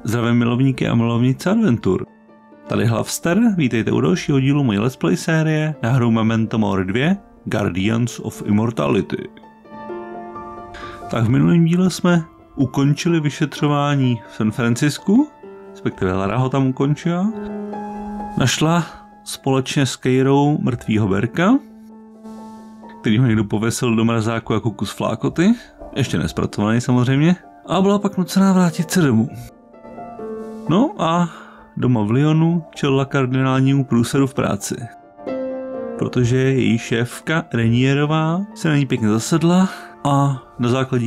Zdravím milovníky a milovnice adventur. Tady KLÁŠTER, vítejte u dalšího dílu mojí let's play série na hru Memento Mori 2 Guardians of Immortality. Tak v minulém díle jsme ukončili vyšetřování v San Francisku, respektive Lara ho tam ukončila. Našla společně s Keirou mrtvýho Berka, který ho někdo pověsil do mrazáku jako kus flákoty, ještě nespracovaný samozřejmě, a byla pak nucená vrátit se domů. No a doma v Lyonu čelila kardinálnímu průseru v práci, protože její šéfka Renierová se na ní pěkně zasedla a na základě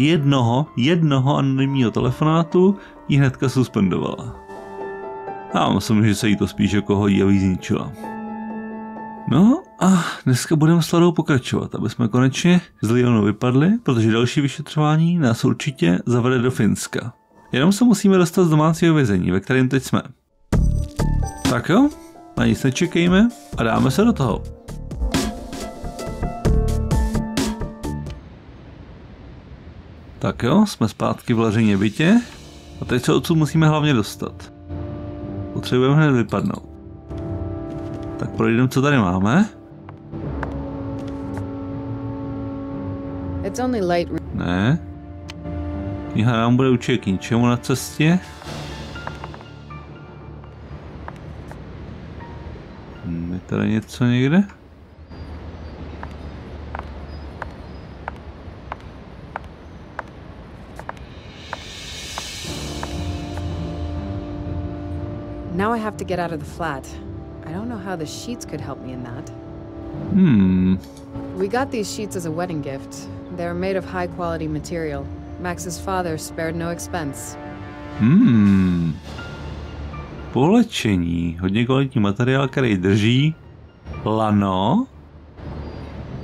jednoho anonymního telefonátu ji hnedka suspendovala. A myslím, že se jí to spíš jako hodí, aby ji zničila. No a dneska budeme s Larou pokračovat, aby jsme konečně z Lyonu vypadli, protože další vyšetřování nás určitě zavede do Finska. Jenom se musíme dostat z domácího vězení, ve kterém teď jsme. Tak jo, na nic nečekejme a dáme se do toho. Tak jo, jsme zpátky v Lařině bytě a teď se odsud musíme hlavně dostat. Potřebujeme hned vypadnout. Tak projdeme, co tady máme. Ne. Kniha nám bude učit k ničemu na cestě. Je tady něco někde? Now I have to get out of the flat. I don't know how the sheets could help me in that. We got these sheets as a wedding gift. They're made of high quality material. Max's father spared no expense. Polečení. Hodně kvalitní materiál, který drží lano.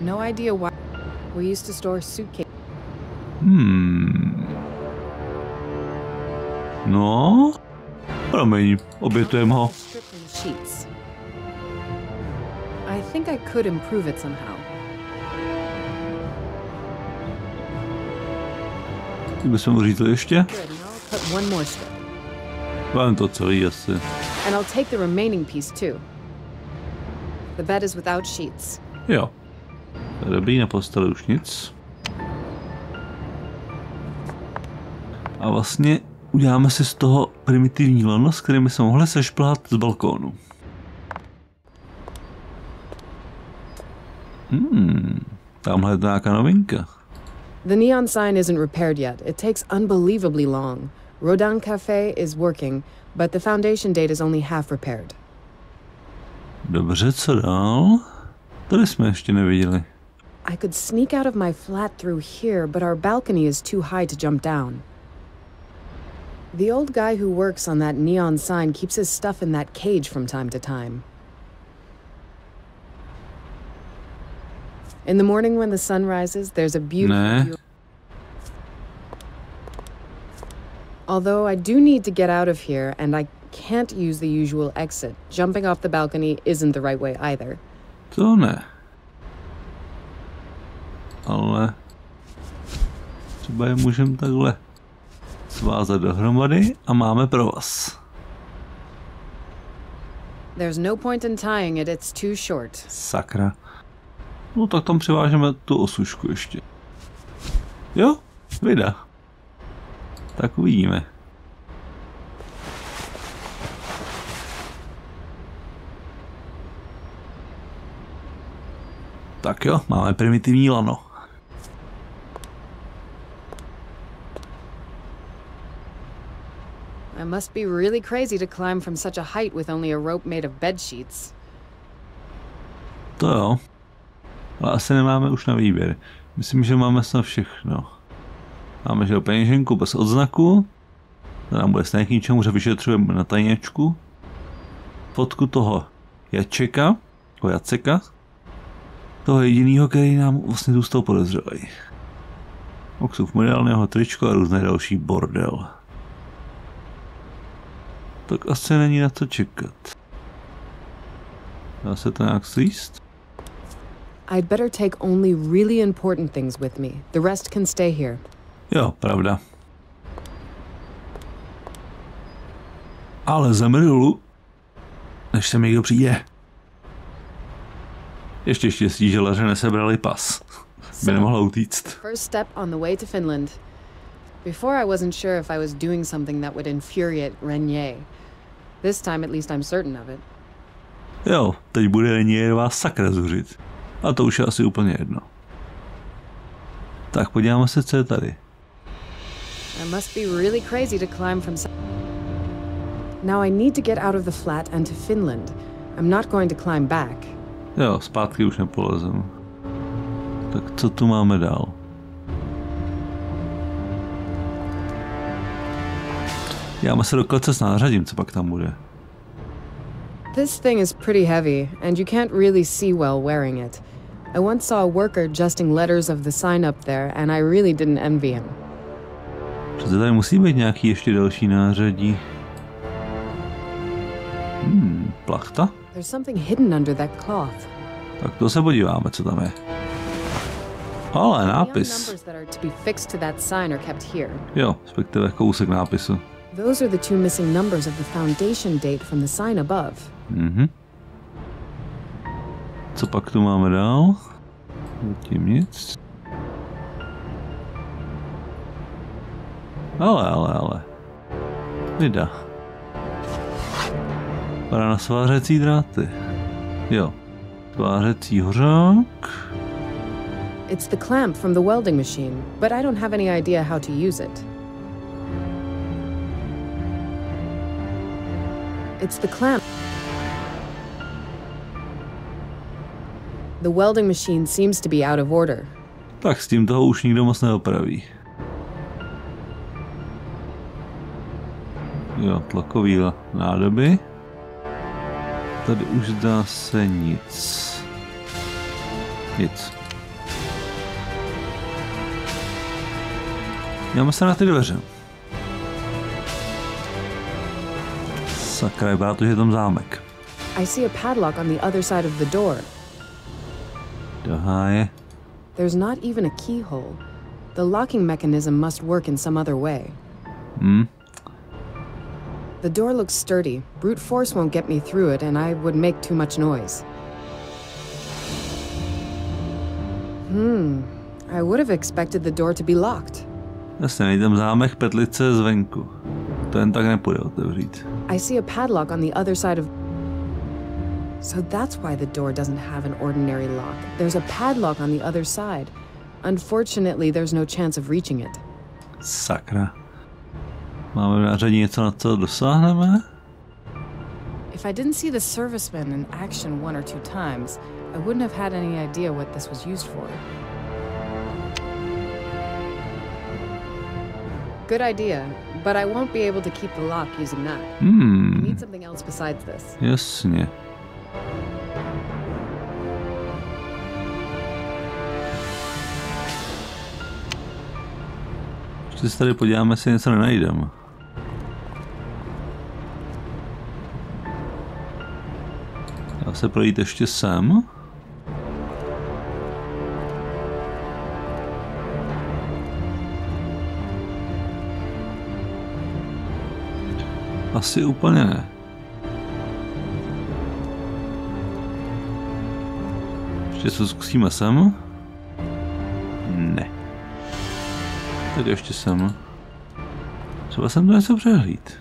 No idea why. We used to store suitcases. No. Promiň, obětujeme ho. I think I could improve it somehow. Ty bychom ho řídli ještě? Vám to celý asi. And I'll take the remaining piece too. The bed is without sheets. Jo. Dobrý, na posteli už nic. A vlastně uděláme si z toho primitivní lano, s kterým jsme mohli sešplhat z balkónu. Tamhle je to nějaká novinka. The neon sign isn't repaired yet. It takes unbelievably long. Rodin Cafe is working, but the foundation date is only half repaired. Dobře, co dál? Tady jsme ještě neviděli. I could sneak out of my flat through here, but our balcony is too high to jump down. The old guy who works on that neon sign keeps his stuff in that cage from time to time. In the morning when the sun rises, there's a beautiful view. Although I do need to get out of here, and I can't use the usual exit. Jumping off the balcony isn't the right way either. To ne. Ale třeba je můžeme takhle svázat dohromady a máme provaz. There's no point in tying it, it's too short. Sakra. No tak tam přivážeme tu osušku ještě. Jo, vida. Tak uvidíme. Tak jo, máme primitivní lano. I must be really crazy to climb from such a height with only a rope made of bed sheets. To jo. Ale asi nemáme už na výběr. Myslím, že máme snad všechno. Máme, že peněženku bez odznaku. To nám bude snad k ničemu, že vyšetřujeme na tajněčku. Fotku toho Jaceka. Toho jedinýho, který nám vlastně zůstal podezřelý. Oksův mediálního tričko a různé další bordel. Tak asi není na co čekat. Dá se to nějak slíst? I'd better take only really important things with me. The rest can stay here. Jo, pravda. Ale zemřu, než se mi někdo přijde. Ještě štěstí, že laře nesebrali pas. By nemohla utíct. First step on the way to Finland. Before I wasn't sure if I was doing something that would infuriate Renier. This time at least I'm certain of it. Jo, teď bude Renier vás sakra zuřit. A to už je asi úplně jedno. Tak podíváme se, co je tady. I must be really crazy to climb from. Now I need to get out of the flat and to Finland. I'm not going to climb back. Jo, zpátky už nepolezem. Tak co tu máme dál? Jáme se do klece s nářadím, co pak tam bude. This thing is pretty heavy, and you can't really see well wearing it. I once saw a worker adjusting letters of the sign up there, and I really didn't envy him. Přece tady musí být nějaký ještě další nářadí. Plachta? There's something hidden under that cloth. Tak to se podíváme, co tam je. Ale nápis. The numbers that are to be fixed to that sign are kept here. Jo, respektive kousek nápisu. Those are the two missing numbers of the foundation date from the sign above. Co pak tu máme dál? Zatím nic. Ale. Vida. Para na svářecí dráty. Jo. Svářecí hořák. It's the clamp from the welding machine, but I don't have any idea how to use it. It's the clamp. The welding machine seems to be out of order. Tak s tím toho už nikdo moc neopraví. Jo, tlakový nádoby. Tady už zdá se nic. Nic. Dáme se na ty dveře. Sakra, vypadá to, že je tam zámek. I see a padlock on the other side of the door. Doháje. There's not even a keyhole. The locking mechanism must work in some other way. The door looks sturdy. Brute force won't get me through it, and I would make too much noise. I would have expected the door to be locked. Jasně, nejde tam zámek petlice zvenku. To jen tak nepůjde otevřít. I see a padlock on the other side of... So that's why the door doesn't have an ordinary lock. There's a padlock on the other side. Unfortunately, there's no chance of reaching it. Sakra. Máme v nářadí něco, na co dosáhneme? If I didn't see the serviceman in action one or two times, I wouldn't have had any idea what this was used for. Good idea, but I won't be able to keep the lock using that. I need something else besides this. Jasně. Ještě se tady podíváme, jestli něco nenajdeme. Dá se projít ještě sem. Asi úplně ne. Ještě se zkusíme sem. Ne. Tak ještě sem. Třeba jsem to něco přehlíd.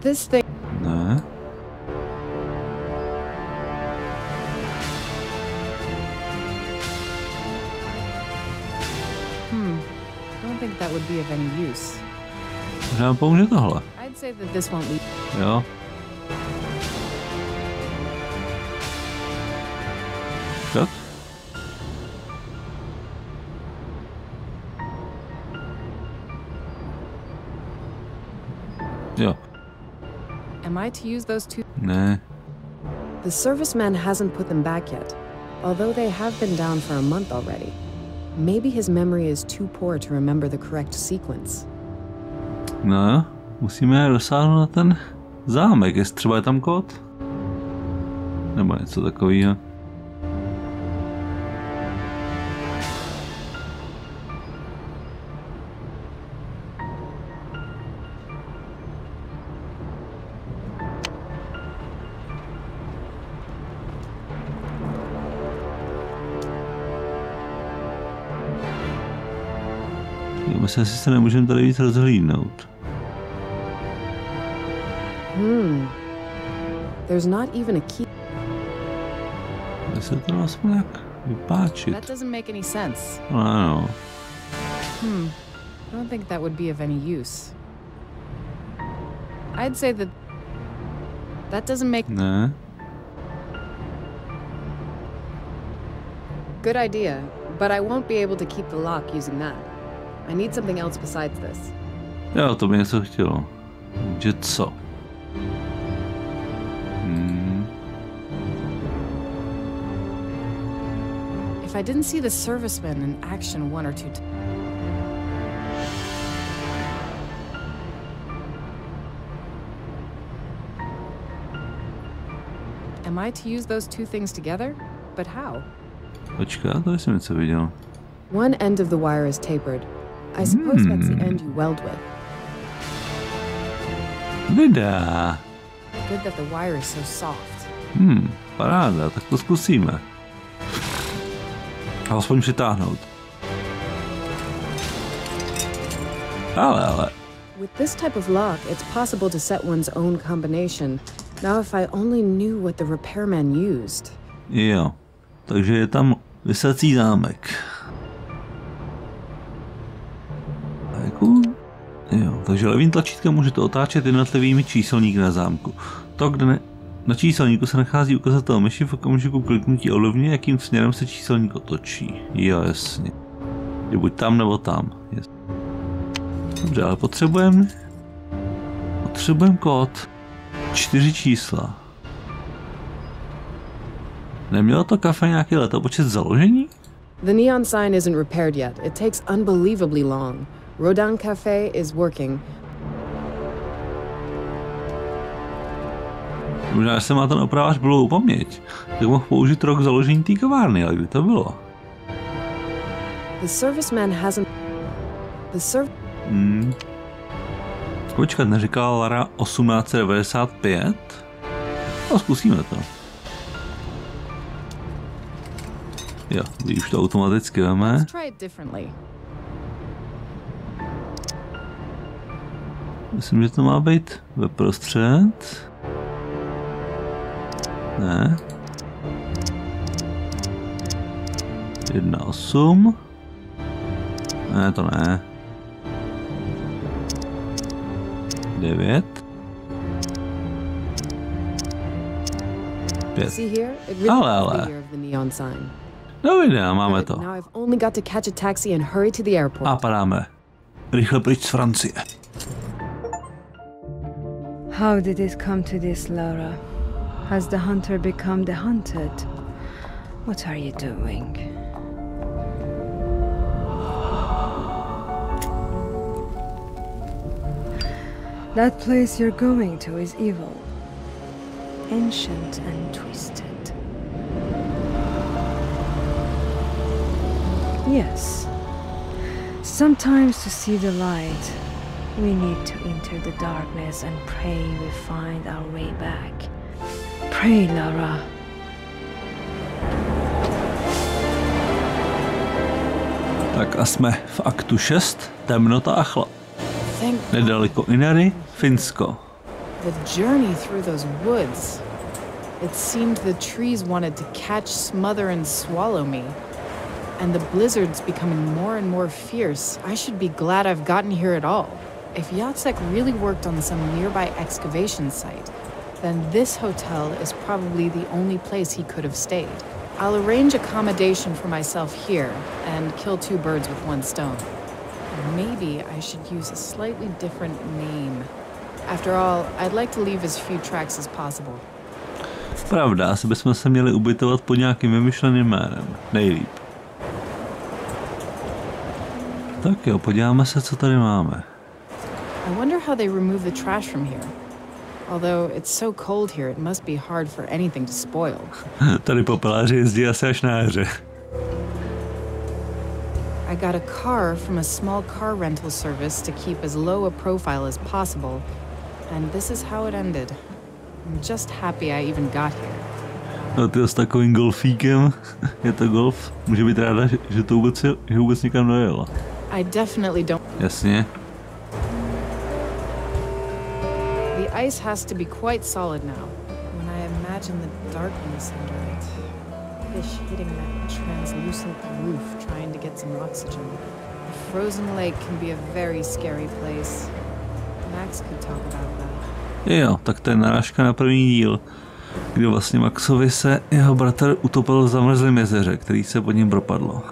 This thing. Ne. I don't think that would be of any use. Možná vám pomůže tohle. I'd say that this won't lead. Jo. Tak. Jo. Am I to use those two? Ne. The serviceman hasn't put them back yet, although they have been down for a month already. Maybe his memory is too poor to remember the correct sequence. No, musíme dosáhnout na ten zámek, jestli třeba je tam kód? Nebo něco takového. Myslím, že se nemůžeme tady víc rozhlídnout. There's not even a key. Se to aspoň jak vypáčit. That doesn't make any sense. Ano. I don't think that would be of any use. I'd say that doesn't make... Ne. Good idea, but I won't be able to keep the lock using that. I need something else besides this. Jo, to by něco chtělo. Že co? If I didn't see the serviceman in action one or two times... Am I to use those two things together? But how? Počká, tady jsem něco viděl. One end of the wire is tapered. I suppose that's the end you weld with. Vydá. Good that the wire is so soft. Paráda, tak to zkusíme. Aspoň přitáhnout. Ale. With this type of lock, it's possible to set one's own combination. Now if I only knew what the repairman used. Jo, takže je tam vysací zámek. Jo, takže levým tlačítkem můžete otáčet jednotlivými číselníky na zámku. To, kde na číselníku se nachází ukazatel myši, v okamžiku kliknutí ovlivní, jakým směrem se číselník otočí. Jo, jasně. Je buď tam nebo tam. Jasně. Dobře, ale potřebujeme kód. 4 čísla. Nemělo to kafe nějaký letopočet založení? The neon sign isn't repaired yet. It takes unbelievably long. Rodin Cafe is working. Možná, že se má ten opravář bylo paměť, tak mohl použít rok založení té kavárny, ale kdy to bylo? The serviceman hasn't... Počkat, neříkala Lara 1895? No, zkusíme to. Jo, když už to automaticky veme. Myslím, že to má být ve prostřed. Ne. 1,8. Ne, to ne. 9. 5. Ale. No videa, máme to. A padáme. Rychle pryč z Francie. How did it come to this, Laura? Has the hunter become the hunted? What are you doing? That place you're going to is evil, ancient and twisted. Yes. Sometimes to see the light, we need to enter the darkness and pray we find our way back. Pray, Laura. Tak a jsme v aktu 6, temnota a chlad. Nedaleko Inary, Finsko. The journey through those woods. It seemed the trees wanted to catch, smother and swallow me. And the blizzard's becoming more and more fierce. I should be glad I've gotten here at all. If Jacek really worked on some nearby excavation site, then this hotel is probably the only place he could have stayed. I'll arrange accommodation for myself here and kill 2 birds with 1 stone. Maybe I should use a slightly different name. After all, I'd like to leave as few tracks as possible. Pravda, asi bychom se měli ubytovat pod nějakým vymyšleným jménem. Nejlíp. Tak jo, podíváme se, co tady máme. I wonder how they remove the trash from here. Although it's so cold here, it must be hard for anything to spoil. Tady popeláři jezdí asi až na jaře. I got a car from a small car rental service to keep as low a profile as possible, and this is how it ended. I'm just happy I even got here. No ty s takovým golfíkem, je to golf, může být ráda, že to vůbec někam dojela. I definitely don't. Jasně. The ice has to be quite solid now. When I imagine the darkness under it, fish hitting that translucent roof trying to get some oxygen. The frozen lake can be a very scary place. Max could talk about that. Jo, tak to je narážka na první díl, kdy vlastně Maxovi se jeho bratr utopil v zamrzlém jezeře, který se pod ním propadlo.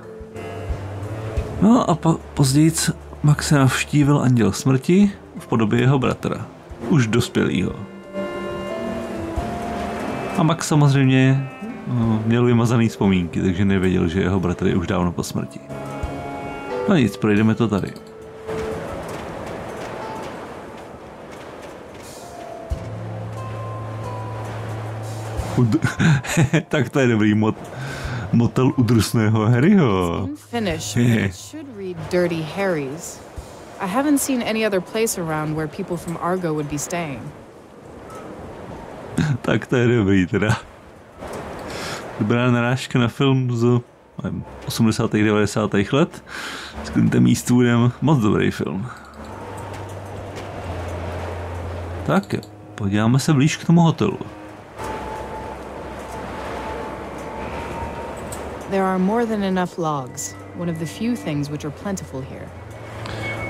No a později Max se navštívil anděl smrti v podobě jeho bratra, už dospělýho. A Max samozřejmě měl vymazaný vzpomínky, takže nevěděl, že jeho bratr je už dávno po smrti. No nic, projdeme to tady. Tak to je dobrý motel u drsného Harryho. Finish, it should read Dirty Harry's. I haven't seen any other place around where people from Argo would be staying. Tak to je dobrý teda. Dobrá narážka na film z 80. 90. let s Clintem Eastwoodem, moc dobrý film. Tak jo, podíváme se blíž k tomu hotelu. There are more than enough logs, one of the few things which are plentiful here.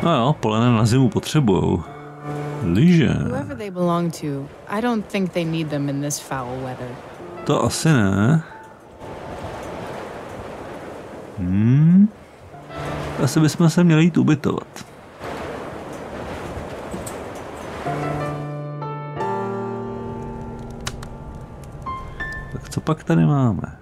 No jo, polené na zimu potřebujou. Lyže. Whoever they belong to, I don't think they need them in this foul weather. To asi ne. Asi bychom se měli jít ubytovat. Tak co pak tady máme?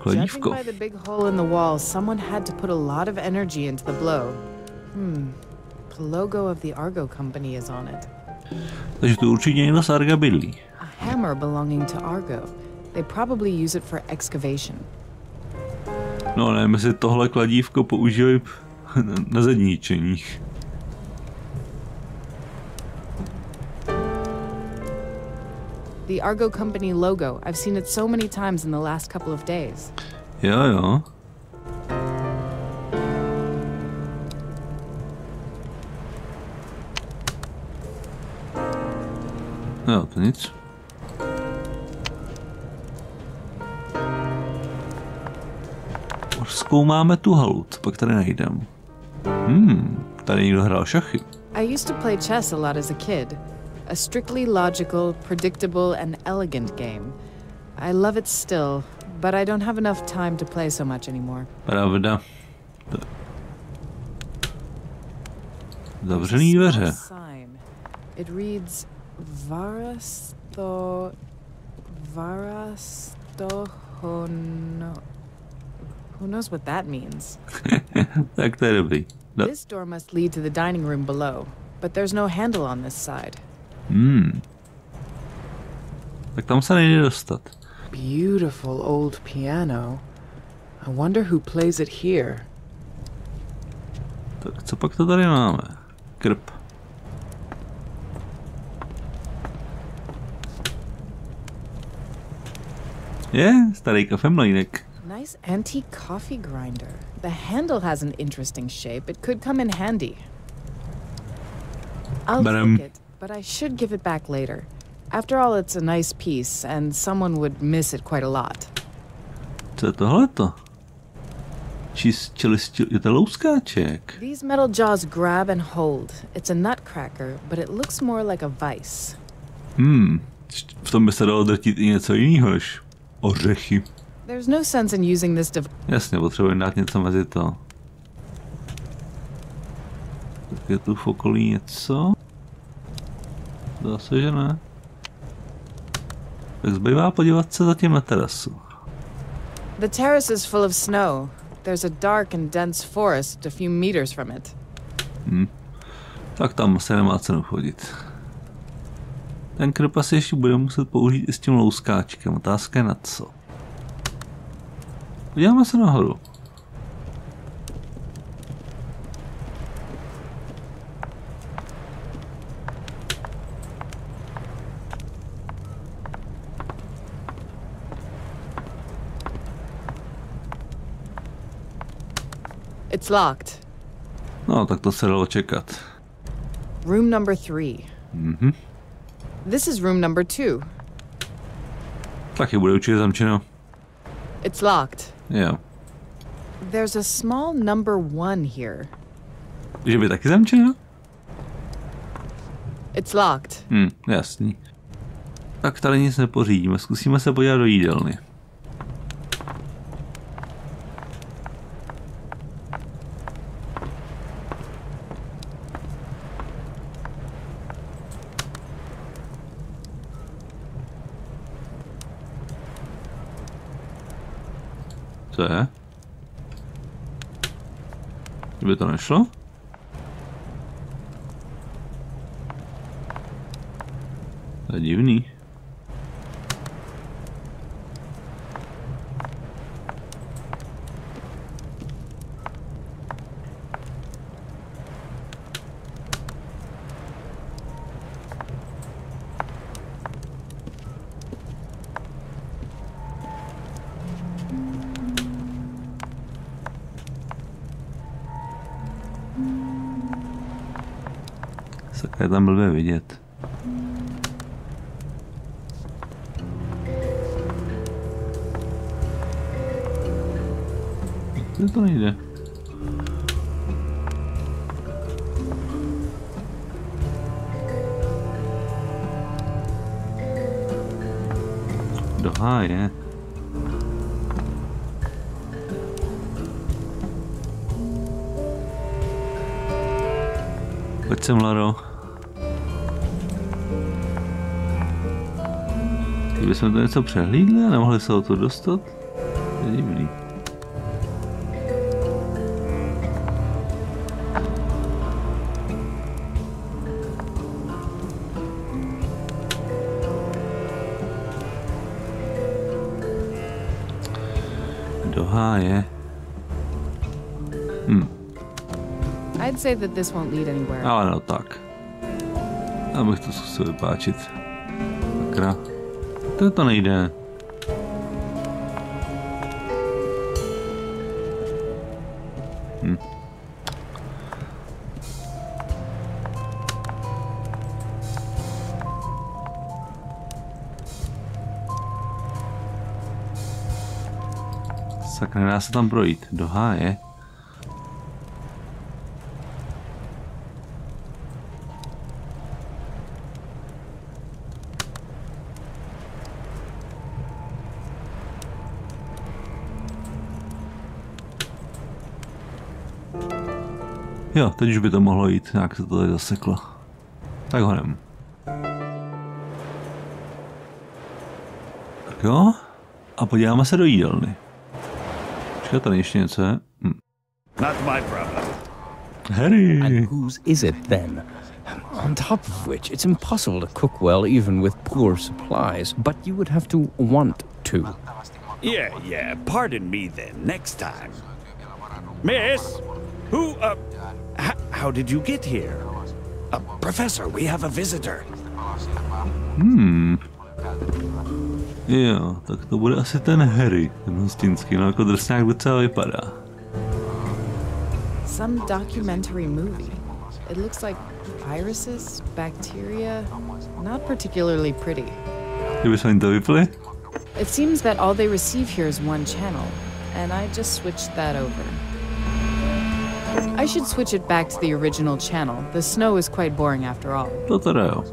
Judging by the big hole in the wall, someone had to put a lot of energy into the blow. The logo of the Argo company is on it. Takže to určitě někdo z Arga bydlí. A hammer belonging to Argo. They probably use it for excavation. No, nevím, jestli tohle kladívko používají na zedníčeních. The Argo company logo. I've seen it so many times in the last couple of days. Jo, jo. Jo, to nic. Zkoumáme tu halu, co pak tady najdem. Tady někdo hrál šachy. I used to play chess a lot as a kid. A strictly logical, predictable, and elegant game. I love it still, but I don't have enough time to play so much anymore. Pravda. Zavřený dveře. It reads Varastohono. Who knows what that means? Tak to je dobrý. This door must lead to the dining room below, but there's no handle on this side. Tak tam se nejde dostat. Beautiful old piano. I wonder who plays it here. Tak co pak to tady máme? Krb. Starý kafemlejnek. Nice antique coffee grinder. The handle has an interesting shape. It could come in handy. I'll take it, but I should give it back later. After all, it's a nice piece, and someone would miss it quite a lot. Co je tohleto? Je to louskáček. These metal jaws grab and hold. It's a nutcracker, but it looks more like a vice. V tom by se dalo drtit i něco jiného než ořechy. There's no sense in using this device. Jasně, potřebujeme dát něco mezi to. Tak je tu v okolí něco? Zase, že ne. Tak zbývá podívat se zatím na terasu. The terrace is full of snow. There's a dark and dense forest a few meters from it. Tak tam se nemá cenu chodit. Ten krb asi ještě bude muset použít i s tím louskáčkem. Otázka je na co. Podíváme se nahoru. It's locked. No, tak to se dalo čekat. Room number 3. Mhm. This is room number 2. Taky bude určitě zamčeno. It's locked. Jo. There's a small number 1 here. Že by taky zamčeno? It's locked. Jasný. Tak tady nic nepořídíme, zkusíme se podívat do jídelny. Co je? Kdyby to nešlo? To je divný. Sakra, je tam blbě vidět. Kde to nejde? Do háje. Pojď sem, Laro. Kdybychom to něco přehlídli a nemohli se o to dostat? To je divný. Do háje. I'd say that this won't lead anywhere. Ale no tak. Abych to zkusil vypáčit. Sakra. To nejde. Sakra, nedá se tam projít. Do háje. Jo, teď už by to mohlo jít, nějak se to tady zaseklo. Tak honem. Tak jo, a podíváme se do jídelny. Počkej, tady ještě něco je. Not my problem. Harry! And whose is it then? On top of which, it's impossible to cook well even with poor supplies, but you would have to want to. Yeah, pardon me then, next time. Miss? Who, how did you get here? Professor, we have a visitor. Jo, tak to bude asi ten Harry, ten hostinský, no jako drsňák docela vypadá. Some documentary movie. It looks like viruses, bacteria, not particularly pretty. Kdybychom jim to vypli? It seems that all they receive here is one channel, and I just switched that over. I should switch it back to the original channel. The snow is quite boring after all. To teda jo.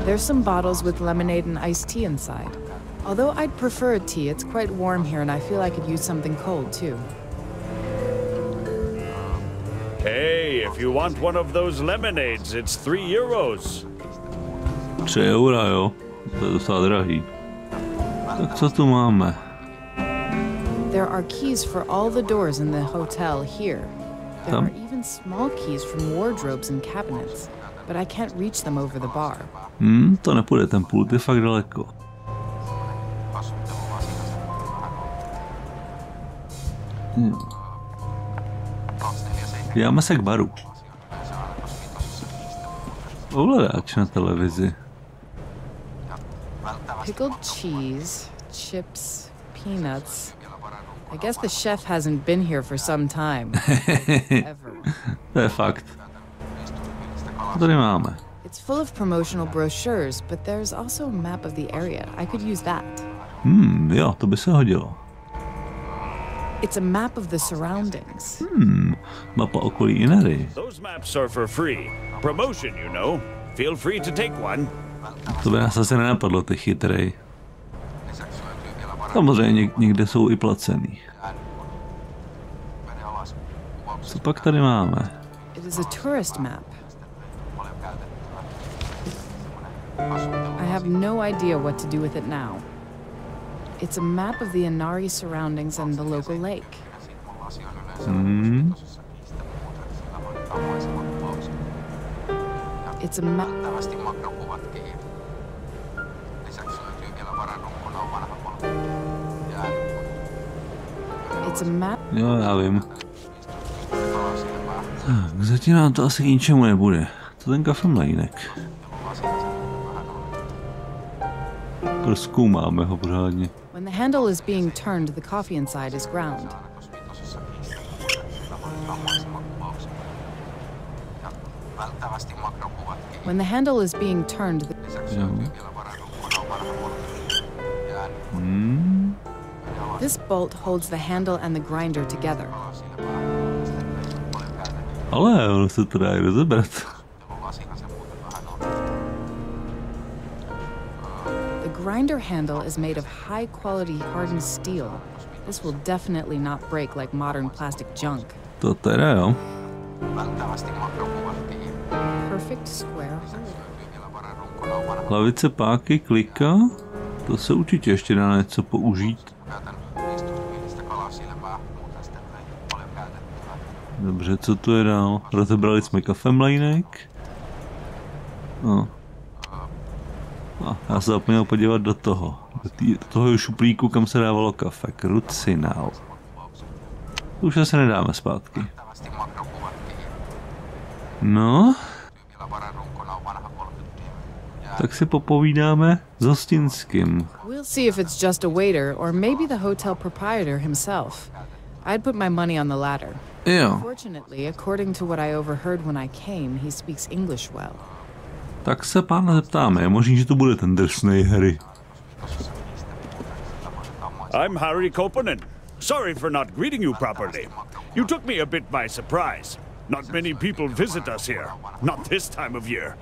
There's some bottles with lemonade and iced tea inside. Although I'd prefer a tea, it's quite warm here and I feel I could use something cold too. Hey, if you want one of those lemonades, it's €3. 3 eura, jo. To je docela drahý. Tak co tu máme? There are keys for all the doors in the hotel here. There Tam. are even small keys from wardrobes and cabinets, but I can't reach them over the bar. To nepůjde, ten pult je fakt daleko. Jáme se k baru. Ovladač na televizi. Pickled cheese, chips, peanuts. I guess the chef hasn't been here for some time. Ever. To je fakt. Co tady máme? It's full of promotional brochures, but there's also a map of the area. I could use that. Jo, to by se hodilo. It's a map of the surroundings. Mapa okolí Inery. Those maps are for free. Promotion, you know. Feel free to take one. To by nás asi nenapadlo, ty chytrej. Samozřejmě někde jsou i placený. Co pak tady máme? It is a tourist map. I have no idea what to do with it now. It's a map of the Inari surroundings and the local lake. It's a map. It's a map. Jo, já vím. Tak, zatím nám to asi k ničemu nebude. Co ten kafemlejnek? Prozkoumáme ho pořádně. When the handle is being turned, the coffee inside is ground. When the handle is being turned, this bolt holds the handle and the grinder together. Ale ono se to dá i rozebrat. The grinder handle is made of high-quality hardened steel. This will definitely not break like modern plastic junk. To teda jo. Perfect square hole. Hlavice páky, klika. To se určitě ještě dá něco použít. Dobře, co tu je dál? Rozebrali jsme kafemlejnek. No. A já se zapomněl podívat do toho. Do toho šuplíku, kam se dávalo kafe. Krucinál. To už asi nedáme zpátky. No. Tak si popovídáme s hostinským. We'll see if it's just a waiter or maybe the hotel proprietor himself. I'd put my money on the latter. Jo. Fortunately, according to what I overheard when I came, he speaks English well. Tak se pána zeptáme, je možný, že to bude ten drsnej Harry. I'm Harry Koponen. Sorry for not greeting you properly. You took me a bit by surprise. Not many people visit us here. Not this time of year.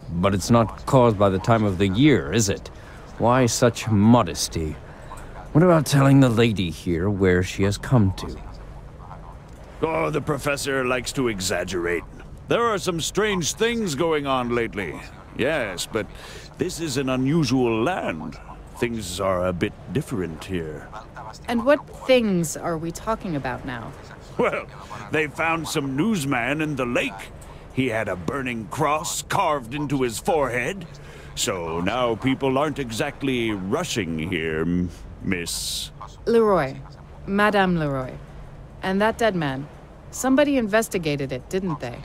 But it's not caused by the time of the year, is it? Why such modesty? What about telling the lady here where she has come to? Oh, the professor likes to exaggerate. There are some strange things going on lately. Yes, but this is an unusual land. Things are a bit different here. And what things are we talking about now? Well, they found some newsman in the lake. He had a burning cross carved into his forehead. So now people aren't exactly rushing here, Miss... Leroy. Madame Leroy. And that dead man. Somebody investigated it, didn't they?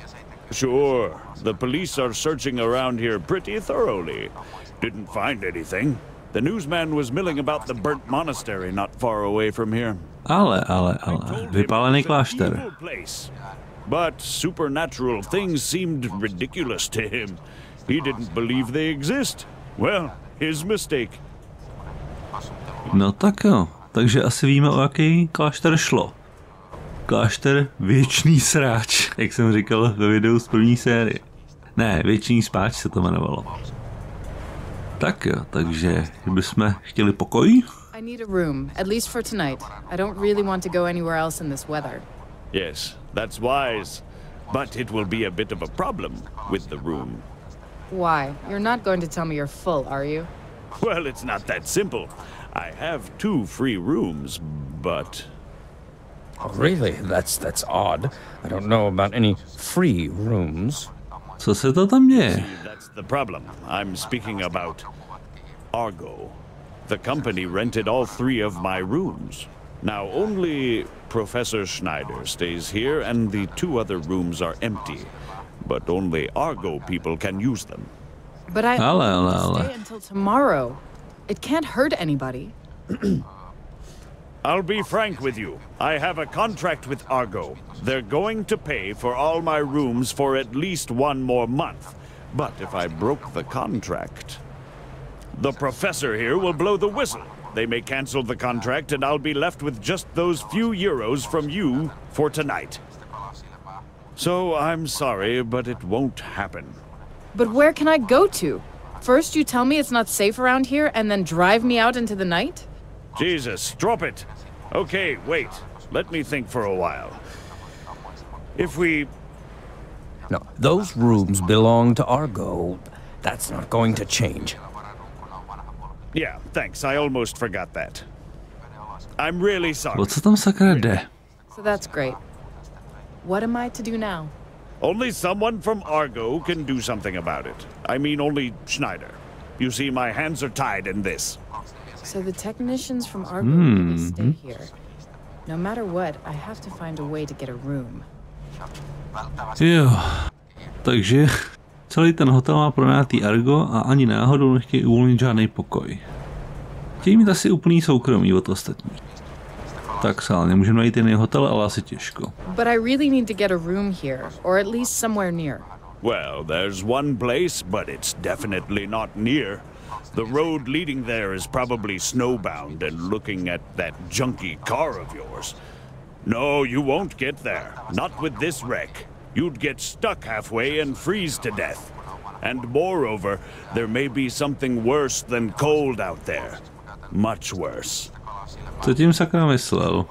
Sure. The police are searching around here pretty thoroughly. Didn't find anything. The newsman was milling about the burnt monastery not far away from here. Ale. Vypálený klášter. But supernatural things seemed ridiculous to him. He didn't believe they exist. Well, his mistake. No tak jo. Takže asi víme, o jaký klášter šlo. Klášter Věčný Sráč, jak jsem říkal ve videu z první série. Ne, Věčný Spáč se to jmenovalo. Tak jo, takže bychom chtěli pokoj? I need a room, at least for tonight. I don't really want to go anywhere else in this weather. Yes, that's wise. But it will be a bit of a problem with the room. Why? You're not going to tell me you're full, are you? Well, it's not that simple. I have 2 free rooms, but... Oh, really? That's odd. I don't know about any free rooms. Co se to tam děje? See, that's the problem. I'm speaking about Argo. The company rented all 3 of my rooms. Now only Professor Schneider stays here and the 2 other rooms are empty. But only Argo people can use them. But I Ale. stay until tomorrow. It can't hurt anybody. I'll be frank with you. I have a contract with Argo. They're going to pay for all my rooms for at least 1 more month. But if I broke the contract, the professor here will blow the whistle. They may cancel the contract and I'll be left with just those few euros from you for tonight. So I'm sorry, but it won't happen. But where can I go to? First you tell me it's not safe around here and then drive me out into the night? Jesus, drop it. Okay, wait. Let me think for a while. If we... No, those rooms belong to Argo. That's not going to change. Yeah, thanks. I almost forgot that. I'm really sorry. O co tam sakra jde? So that's great. What am I to do now? Only someone from Argo can do something about it. I mean, only Schneider. You see, my hands are tied in this. So the technicians from Argo will stay here. No matter what, I have to find a way to get a room. Jo, takže celý ten hotel má pronajatý Argo a ani náhodou nechtějí uvolnit žádný pokoj. Chtějí mít asi úplný soukromí od ostatních. Tak sálně, můžeme najít jiný hotel, ale asi těžko. But I really need to get a room here, or at least somewhere near. Well, there's one place, but it's definitely not near. The road leading there is probably snowbound and looking at that junky car of yours. No, you won't get there. Not with this wreck. You'd get stuck halfway and freeze to death. And moreover, there may be something worse than cold out there. Much worse. Co tím sakra myslel?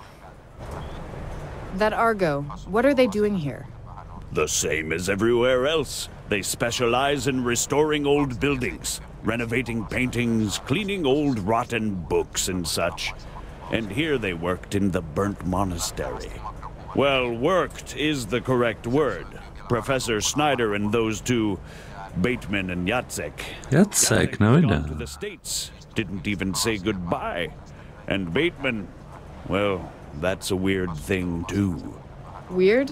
That Argo, what are they doing here? The same as everywhere else. They specialize in restoring old buildings, renovating paintings, cleaning old rotten books and such. And here they worked in the burnt monastery. Well, worked is the correct word. Professor Schneider and those two, Bateman and Jacek. Jacek, no gone idea. to the States. Didn't even say goodbye. And Bateman, well, that's a weird thing too. Weird?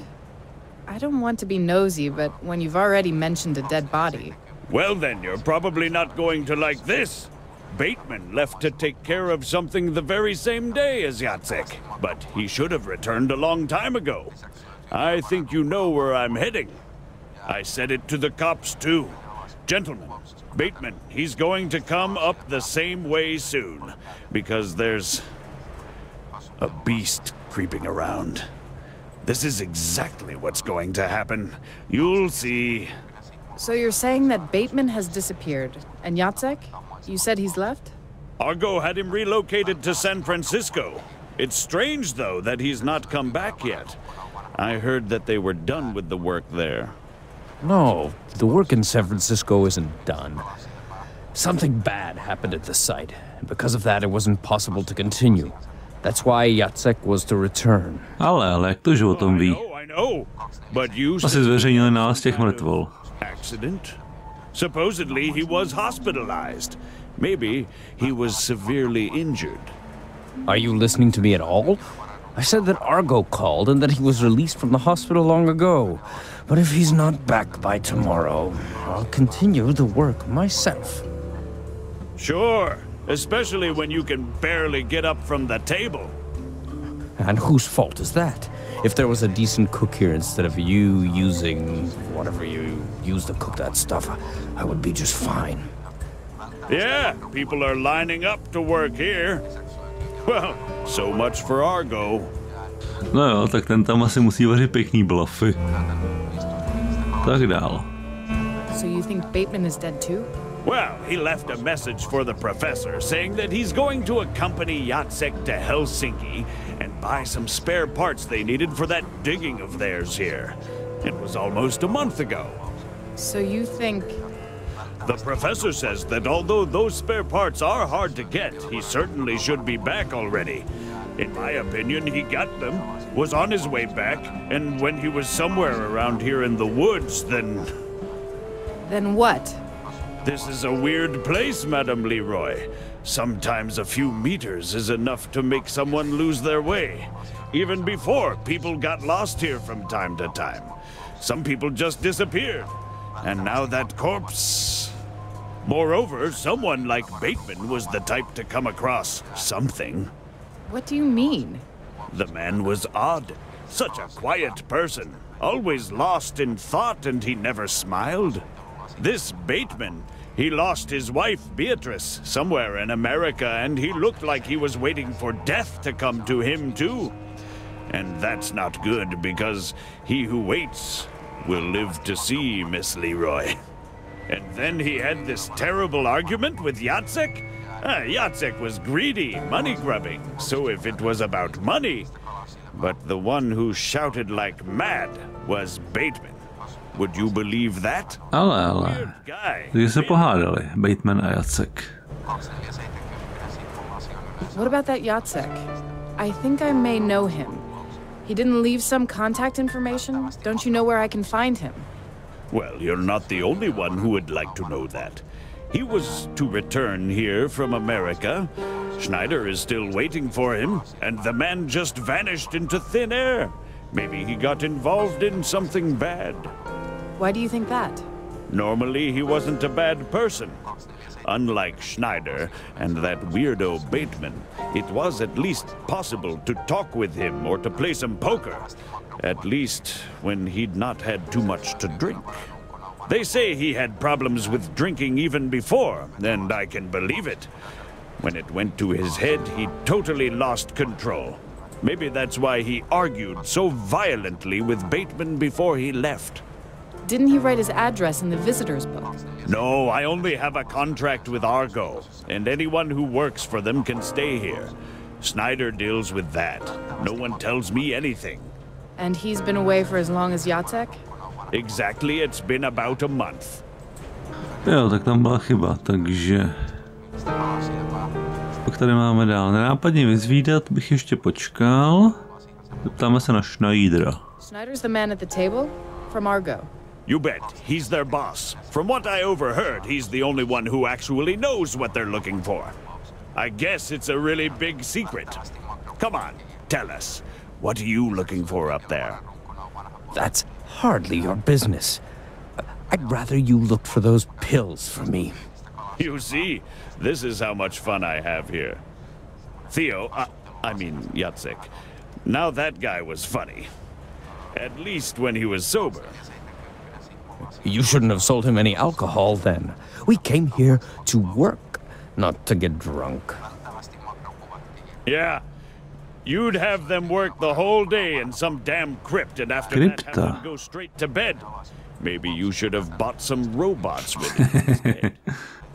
I don't want to be nosy, but when you've already mentioned a dead body... Well then, you're probably not going to like this. Bateman left to take care of something the very same day as Jacek, but he should have returned a long time ago. I think you know where I'm heading. I said it to the cops too. Gentlemen, Bateman, he's going to come up the same way soon, because there's a beast creeping around. This is exactly what's going to happen. You'll see. So you're saying that Bateman has disappeared, and Jacek? You said he's left? Argo had him relocated to San Francisco. It's strange, though, that he's not come back yet. I heard that they were done with the work there. No, the work in San Francisco isn't done. Something bad happened at the site, and because of that it wasn't possible to continue. That's why Jacek was to return. Ale jak to, že o tom ví? I know, but you Asi zveřejnili nález těch mrtvol. accident? Supposedly he was hospitalized. Maybe he was severely injured. Are you listening to me at all? I said that Argo called and that he was released from the hospital long ago. But if he's not back by tomorrow, I'll continue the work myself. Sure, especially when you can barely get up from the table. And whose fault is that? If there was a decent cook here instead of you using whatever you use to cook that stuff, I would be just fine. Yeah, people are lining up to work here. Well, so much for Argo. No jo, tak ten tam asi musí vařit pěkný blafy. Tak dál. So you think Bateman is dead too? Well, he left a message for the professor saying that he's going to accompany Jacek to Helsinki and buy some spare parts they needed for that digging of theirs here. It was almost a month ago. So you think... The professor says that although those spare parts are hard to get, he certainly should be back already. In my opinion, he got them, was on his way back, and when he was somewhere around here in the woods, then... Then what? This is a weird place, Madame Leroy. Sometimes a few meters is enough to make someone lose their way. Even before, people got lost here from time to time. Some people just disappeared. And now that corpse... Moreover, someone like Bateman was the type to come across something. What do you mean? The man was odd. Such a quiet person. Always lost in thought, and he never smiled. This Bateman, he lost his wife, Beatrice, somewhere in America, and he looked like he was waiting for death to come to him, too. And that's not good, because he who waits will live to see Miss Leroy. And then he had this terrible argument with Jacek. Jacek was greedy, money-grubbing, so if it was about money... But the one who shouted like mad was Bateman. Would you believe that? Ale. Takže se pohádali, Bateman a Jacek. What about that Jacek? I think I may know him. He didn't leave some contact information? Don't you know where I can find him? Well, you're not the only one who would like to know that. He was to return here from America. Schneider is still waiting for him, and the man just vanished into thin air. Maybe he got involved in something bad. Why do you think that? Normally, he wasn't a bad person. Unlike Schneider and that weirdo Bateman, it was at least possible to talk with him or to play some poker. At least when he'd not had too much to drink. They say he had problems with drinking even before, and I can believe it. When it went to his head, he totally lost control. Maybe that's why he argued so violently with Bateman before he left. Didn't he write his address in the visitor's book? No, I only have a contract with Argo, and anyone who works for them can stay here. Schneider deals with that. No one tells me anything. And he's been away for as long as Jacek? Exactly, it's been about a month. Jo, tak tam byla chyba, takže... Pak tady máme dál. Nenápadně vyzvídat bych ještě počkal. Zeptáme se na Schneidera. Schneider's the man at the table? From Argo. You bet. He's their boss. From what I overheard, he's the only one who actually knows what they're looking for. I guess it's a really big secret. Come on, tell us. What are you looking for up there? That's hardly your business. I'd rather you looked for those pills for me. You see, this is how much fun I have here. Theo, I mean Jacek. Now that guy was funny. At least when he was sober. You shouldn't have sold him any alcohol then. We came here to work, not to get drunk. Yeah. You'd have them work the whole day in some damn crypt, and after that have them go straight to bed. Maybe you should have bought some robots with it instead.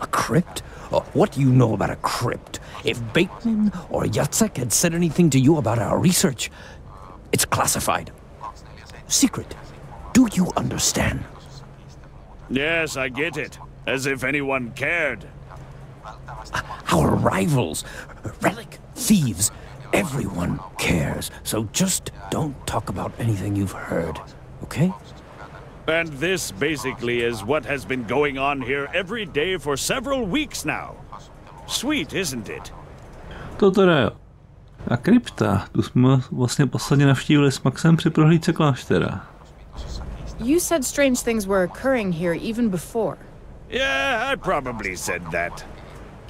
A crypt? Oh, what do you know about a crypt? If Bateman or Jacek had said anything to you about our research, it's classified. Secret. Do you understand? Yes, I get it. As if anyone cared. Our rivals, relic thieves, everyone cares. So just don't talk about anything you've heard, okay? And this basically is what has been going on here every day for several weeks now. Sweet, isn't it? To teda jo. A krypta, tu jsme vlastně posledně navštívili s Maxem při prohlídce kláštera. You said strange things were occurring here even before. Yeah, I probably said that.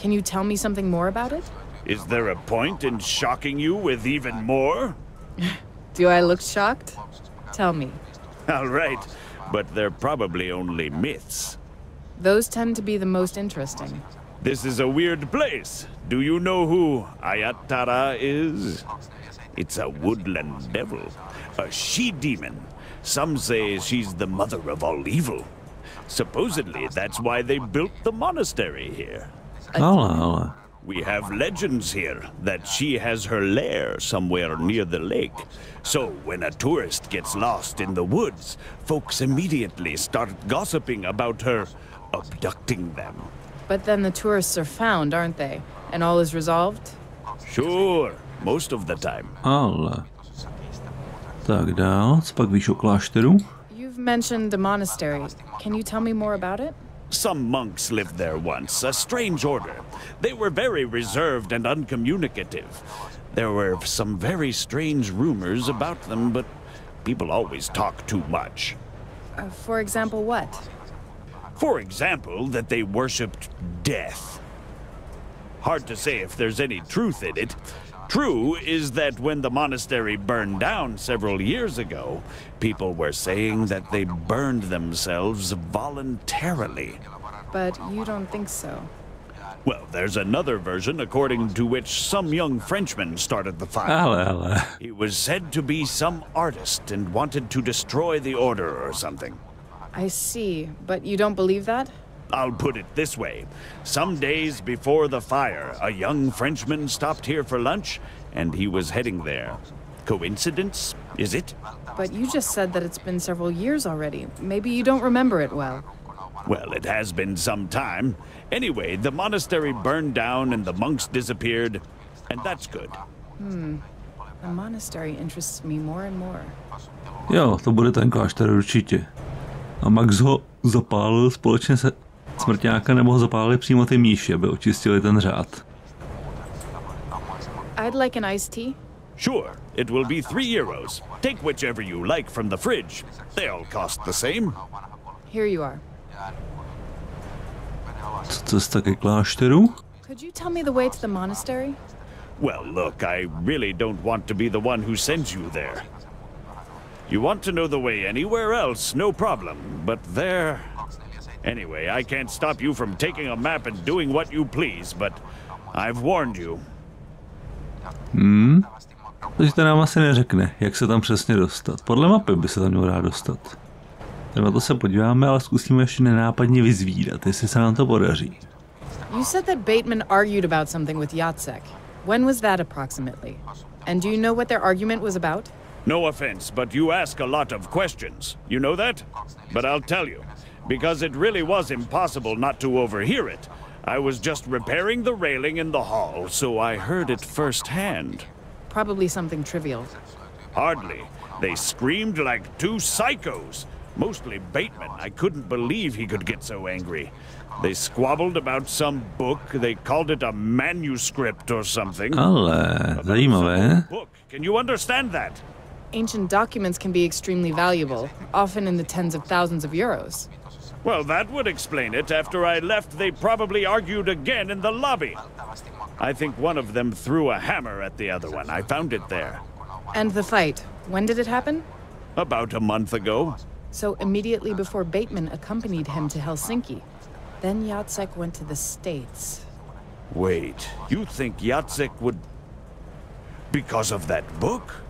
Can you tell me something more about it? Is there a point in shocking you with even more? Do I look shocked? Tell me. All right, but they're probably only myths. Those tend to be the most interesting. This is a weird place. Do you know who Ayatara is? It's a woodland devil, a she-demon. Some say she's the mother of all evil. Supposedly, that's why they built the monastery here. Ale. We have legends here that she has her lair somewhere near the lake. So when a tourist gets lost in the woods, folks immediately start gossiping about her abducting them. But then the tourists are found, aren't they? And all is resolved? Sure, most of the time. Ale. Tak dál, co pak víš o klášteru? You've mentioned a monastery. Can you tell me more about it? Some monks lived there once, a strange order. They were very reserved and uncommunicative. There were some very strange rumors about them, but people always talk too much. For example, what? For example, that they worshipped death. Hard to say if there's any truth in it. True is that when the monastery burned down several years ago, people were saying that they burned themselves voluntarily. But you don't think so? Well, there's another version according to which some young Frenchman started the fire. He was said to be some artist and wanted to destroy the order or something. I see, but you don't believe that? I'll put it this way. Some days before the fire, a young Frenchman stopped here for lunch, and he was heading there. Coincidence, is it? But you just said that it's been several years already. Maybe you don't remember it well. Well, it has been some time. Anyway, the monastery burned down and the monks disappeared, and that's good. The monastery interests me more and more. Jo, to bude ten klášter určitě. A Max ho zapálil společně se smrťáka, nebo ho zapálili přímo ty mníši, aby očistili ten řád. I'd like an iced tea. Sure, it will be €3. Take whichever you like from the fridge. They all cost the same. Here you are. Co cesta ke klášteru? Could you tell me the way to the monastery? Well, look, I really don't want to be the one who sends you there. You want to know the way anywhere else, no problem, but there... Anyway, I can't stop you from taking a map and doing what you please, but I've warned you. Takže to nám asi neřekne, jak se tam přesně dostat. Podle mapy by se tam měl rád dostat. Tak na to se podíváme, ale zkusíme ještě nenápadně vyzvídat, jestli se nám to podaří. You said that Bateman argued about something with Jacek. When was that approximately? And do you know what their argument was about? No offense, but you ask a lot of questions. You know that? But I'll tell you, because it really was impossible not to overhear it. I was just repairing the railing in the hall, so I heard it firsthand. Probably something trivial. Hardly. They screamed like two psychos. Mostly Bateman. I couldn't believe he could get so angry. They squabbled about some book. They called it a manuscript or something. Ale zajímavé. Book. Can you understand that? Ancient documents can be extremely valuable, often in the tens of thousands of euros. Well, that would explain it. After I left, they probably argued again in the lobby. I think one of them threw a hammer at the other one. I found it there. And the fight, when did it happen? About a month ago. So immediately before Bateman accompanied him to Helsinki. Then Jacek went to the States. Wait, you think Jacek would... because of that book?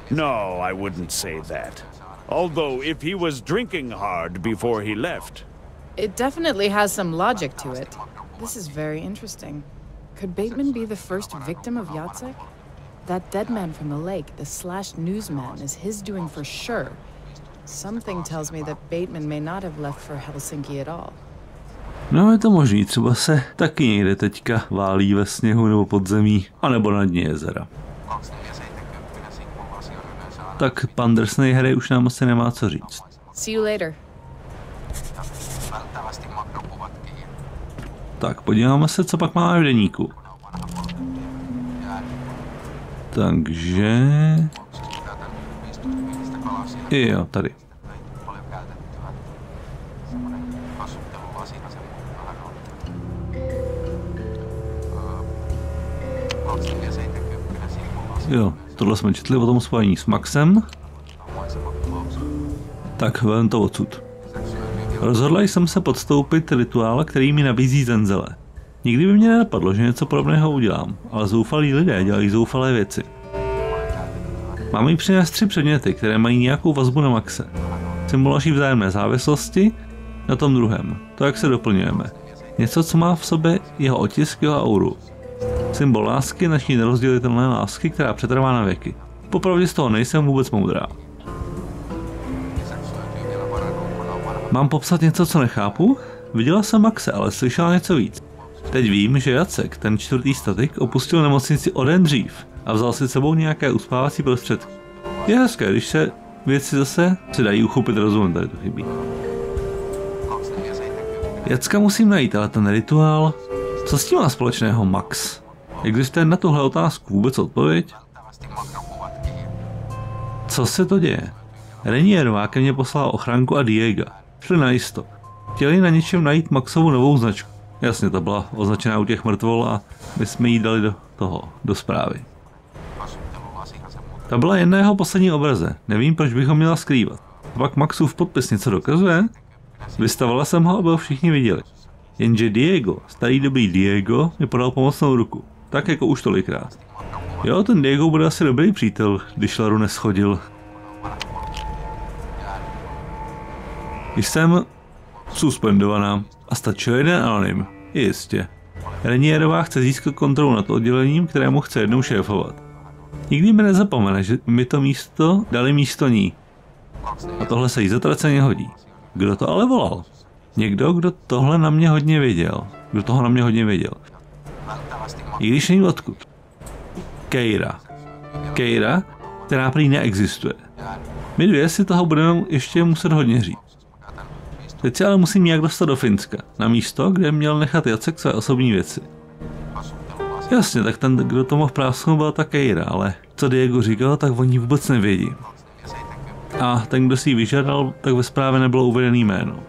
No, I wouldn't say that. Although, if he was drinking hard before he left... It definitely has some logic to it. This is very interesting. Could Bateman be the first victim of Jacek? That dead man from the lake, the Slash newsman, is his doing for sure. Something tells me that Bateman may not have left for Helsinki at all. No, je to možný, třeba se taky někde teďka válí ve sněhu nebo pod zemí, anebo na dně jezera. Tak pan DRSNÉHO už nám asi nemá co říct. See you later. Tak, podíváme se, co pak máme v deníku. Takže... Jo, tady. Jo, tohle jsme četli o tom spojení s Maxem. Tak, vem to odsud. Rozhodla jsem se podstoupit rituál, který mi nabízí zenzele. Nikdy by mě nenapadlo, že něco podobného udělám, ale zoufalí lidé dělají zoufalé věci. Mám jí přinést 3 předměty, které mají nějakou vazbu na Maxe. Symbol naší vzájemné závislosti, na tom druhém, to jak se doplňujeme. Něco, co má v sobě jeho otisk, jeho auru. Symbol lásky, naší nerozdělitelné lásky, která přetrvá na věky. Popravdě z toho nejsem vůbec moudrá. Mám popsat něco, co nechápu? Viděla jsem Maxe, ale slyšela něco víc. Teď vím, že Jacek, ten 4. statik, opustil nemocnici o den dřív a vzal si sebou nějaké uspávací prostředky. Je hezké, když se věci zase se dají uchopit rozumem, tady to chybí. Jacka musím najít, ale ten rituál... Co s tím má společného Max? Existuje na tuhle otázku vůbec odpověď? Co se to děje? Renierová ke mně poslala ochránku a Diega. Šli na jisto. Chtěli na něčem najít Maxovu novou značku. Jasně, to byla označená u těch mrtvol a my jsme jí dali do zprávy. Ta byla jen na jeho poslední obraze, nevím, proč bych ho měla skrývat. A pak Maxův podpis něco dokazuje? Vystavila jsem ho, aby ho všichni viděli. Jenže Diego, starý dobrý Diego, mi podal pomocnou ruku, tak jako už tolikrát. Jo, ten Diego bude asi dobrý přítel, když Laru neschodil. Jsem suspendovaná a stačil jeden anonym, jistě. Renierová chce získat kontrolu nad oddělením, kterému chce jednou šéfovat. Nikdy mi nezapomene, že mi to místo dali místo ní. A tohle se jí zatraceně hodí. Kdo to ale volal? Někdo, kdo tohle na mě hodně věděl. Kdo toho na mě hodně věděl. I když není odkud. Keira. Keira, která prý neexistuje. My dvě si toho budeme ještě muset hodně říct. Teď se ale musím nějak dostat do Finska, na místo, kde měl nechat Jacek své osobní věci. Jasně, tak ten, kdo to mohl prásknout, byla ta Keira, ale co Diego říkal, tak oni vůbec nevědí. A ten, kdo si ji vyžádal, tak ve zprávě nebylo uvedený jméno.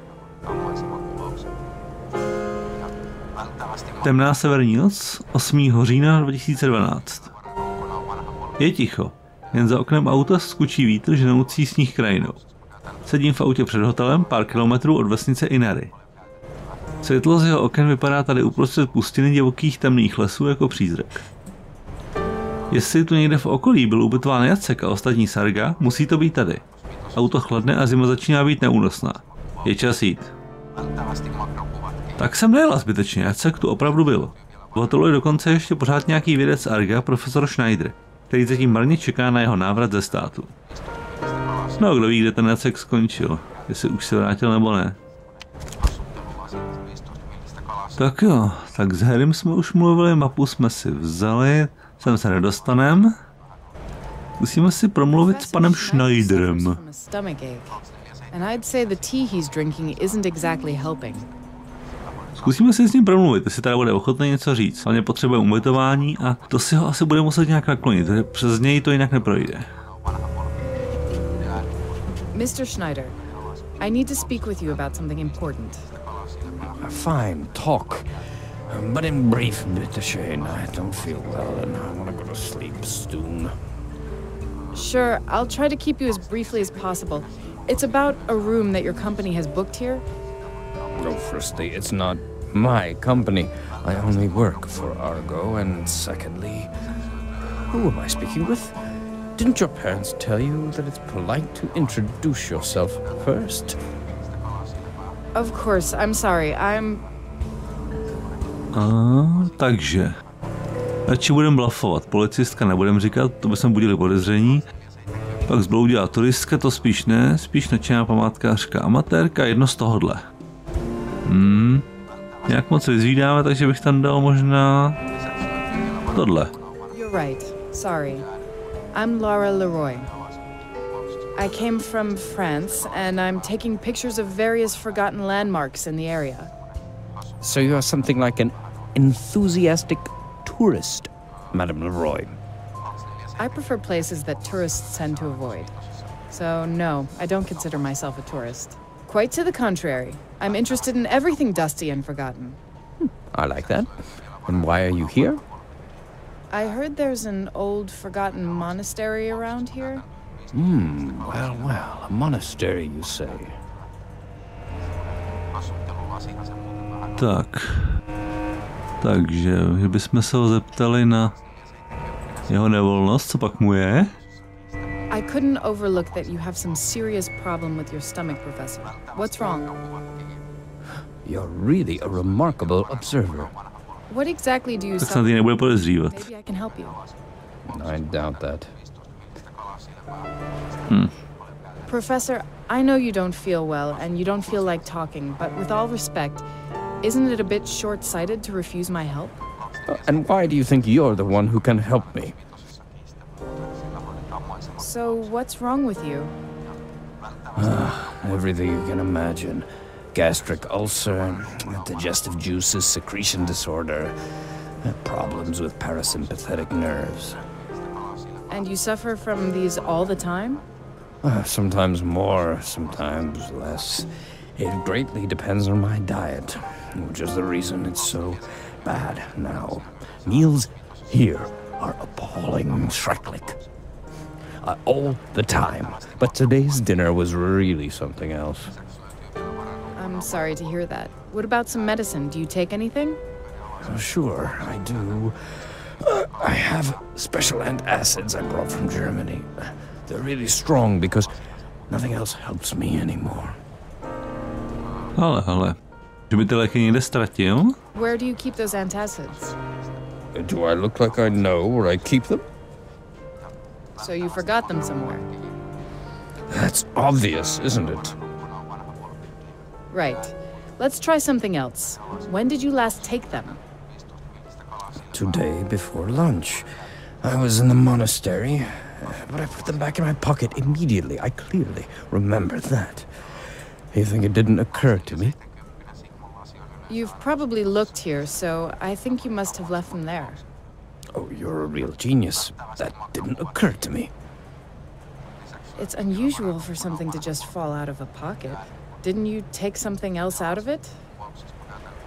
Temná severní noc, 8. října 2012. Je ticho, jen za oknem auta skučí vítr ženoucí sníh krajinou. Sedím v autě před hotelem pár kilometrů od vesnice Inari. Světlo z jeho oken vypadá tady uprostřed pustiny divokých temných lesů jako přízrak. Jestli tu někde v okolí byl ubytován Jacek a ostatní Sarga, musí to být tady. Auto chladne a zima začíná být neúnosná. Je čas jít. Tak jsem nejela zbytečně, Jacek tu opravdu byl. V hotelu je dokonce ještě pořád nějaký vědec Arga, profesor Schneider, který zatím marně čeká na jeho návrat ze státu. No, kdo ví, kde ten Jacek skončil, jestli už se vrátil nebo ne. Tak jo, tak s Harrym jsme už mluvili, mapu jsme si vzali, sem se nedostanem. Musíme si promluvit s panem Schneiderem. Zkusíme si s ním promluvit, jestli tady bude ochotný něco říct. Hlavně potřebuje ubytování a to si ho asi bude muset nějak naklonit, přes něj to jinak neprojde. Mr. Schneider, I need to speak with you about something important. Fine, talk. But in brief, Mr. Shane, I don't feel well and I want to go to sleep soon. Sure, I'll try to keep you as briefly as possible. It's about a room that your company has booked here. No, firstly, it's not my company. I only work for Argo, and secondly, who am I speaking with? Didn't your parents tell you that it's polite to introduce yourself first? Of course, I'm sorry, Takže. Radši budem blafovat, policistka nebudem říkat, to bychom budili podezření. Pak zbloudila turistka, to spíš ne, spíš nadšená památkářka, amatérka, jedno z tohohle. Nějak moc vyzvídáme, takže bych tam dal možná tohle. You're right, sorry. I'm Laura Leroy. I came from France, and I'm taking pictures of various forgotten landmarks in the area. So you are something like an enthusiastic tourist, Madame Leroy. I prefer places that tourists tend to avoid. So no, I don't consider myself a tourist. Quite to the contrary. I'm interested in everything dusty and forgotten. I like that. And why are you here? I heard there's an old, forgotten monastery around here. Well, a monastery, you say. Takže bychom se ho zeptali na jeho nevolnost, co pak mu je? I couldn't overlook that you have some serious problem with your stomach, Professor. What's wrong? You're really a remarkable observer. What exactly do you Tak snad ji nebude podezřívat. Maybe I can help you. I doubt that. Professor, I know you don't feel well and you don't feel like talking, but with all respect, isn't it a bit short-sighted to refuse my help? And why do you think you're the one who can help me? So, what's wrong with you? Everything you can imagine. Gastric ulcer, digestive juices, secretion disorder, problems with parasympathetic nerves. And you suffer from these all the time? Sometimes more, sometimes less. It greatly depends on my diet, which is the reason it's so bad now. Meals here are appalling, schrecklich. All the time. But today's dinner was really something else. I'm sorry to hear that. What about some medicine? Do you take anything? Sure, I do. I have special antacids I brought from Germany. They're really strong because nothing else helps me anymore. Ale, že by ty léky někde ztratil? Where do you keep those antacids? Do I look like I know where I keep them? So you forgot them somewhere. That's obvious, isn't it? Right. Let's try something else. When did you last take them? Today before lunch. I was in the monastery, but I put them back in my pocket immediately. I clearly remember that. You think it didn't occur to me? You've probably looked here, so I think you must have left them there. Oh, you're a real genius. That didn't occur to me. It's unusual for something to just fall out of a pocket. Didn't you take something else out of it?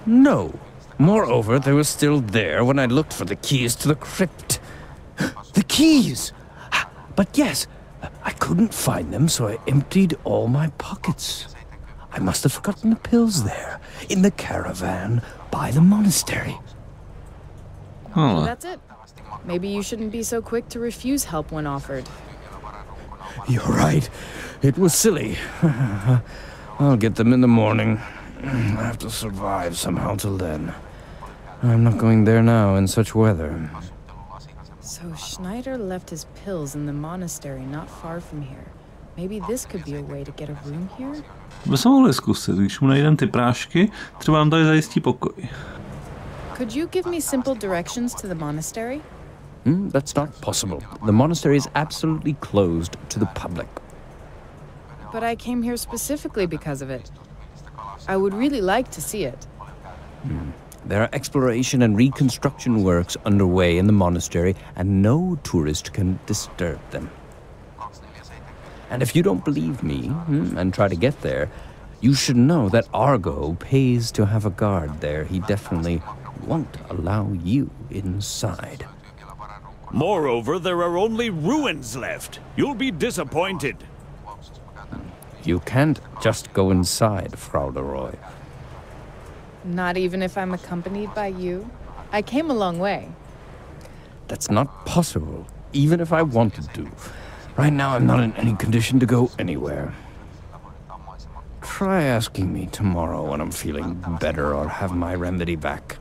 No. Moreover, they were still there when I looked for the keys to the crypt. The keys! But yes, I couldn't find them, so I emptied all my pockets. I must have forgotten the pills there, in the caravan by the monastery. So that's it. Maybe you shouldn't be so quick to refuse help when offered. You're right. It was silly. I'll get them in the morning. I have to survive somehow till then. I'm not going there now in such weather. So Schneider left his pills in the monastery not far from here. Maybe this could be a way to get a room here? Bychom mohli zkusit, když mu najdem ty prášky, třeba nám tady zajistí pokoj. Could you give me simple directions to the monastery? That's not possible. The monastery is absolutely closed to the public. But I came here specifically because of it. I would really like to see it. There are exploration and reconstruction works underway in the monastery, and no tourist can disturb them. And if you don't believe me and try to get there, you should know that Argo pays to have a guard there. He definitely won't allow you inside. Moreover, there are only ruins left. You'll be disappointed. You can't just go inside, Frau Leroy. Not even if I'm accompanied by you? I came a long way. That's not possible, even if I wanted to. Right now, I'm not in any condition to go anywhere. Try asking me tomorrow when I'm feeling better or have my remedy back.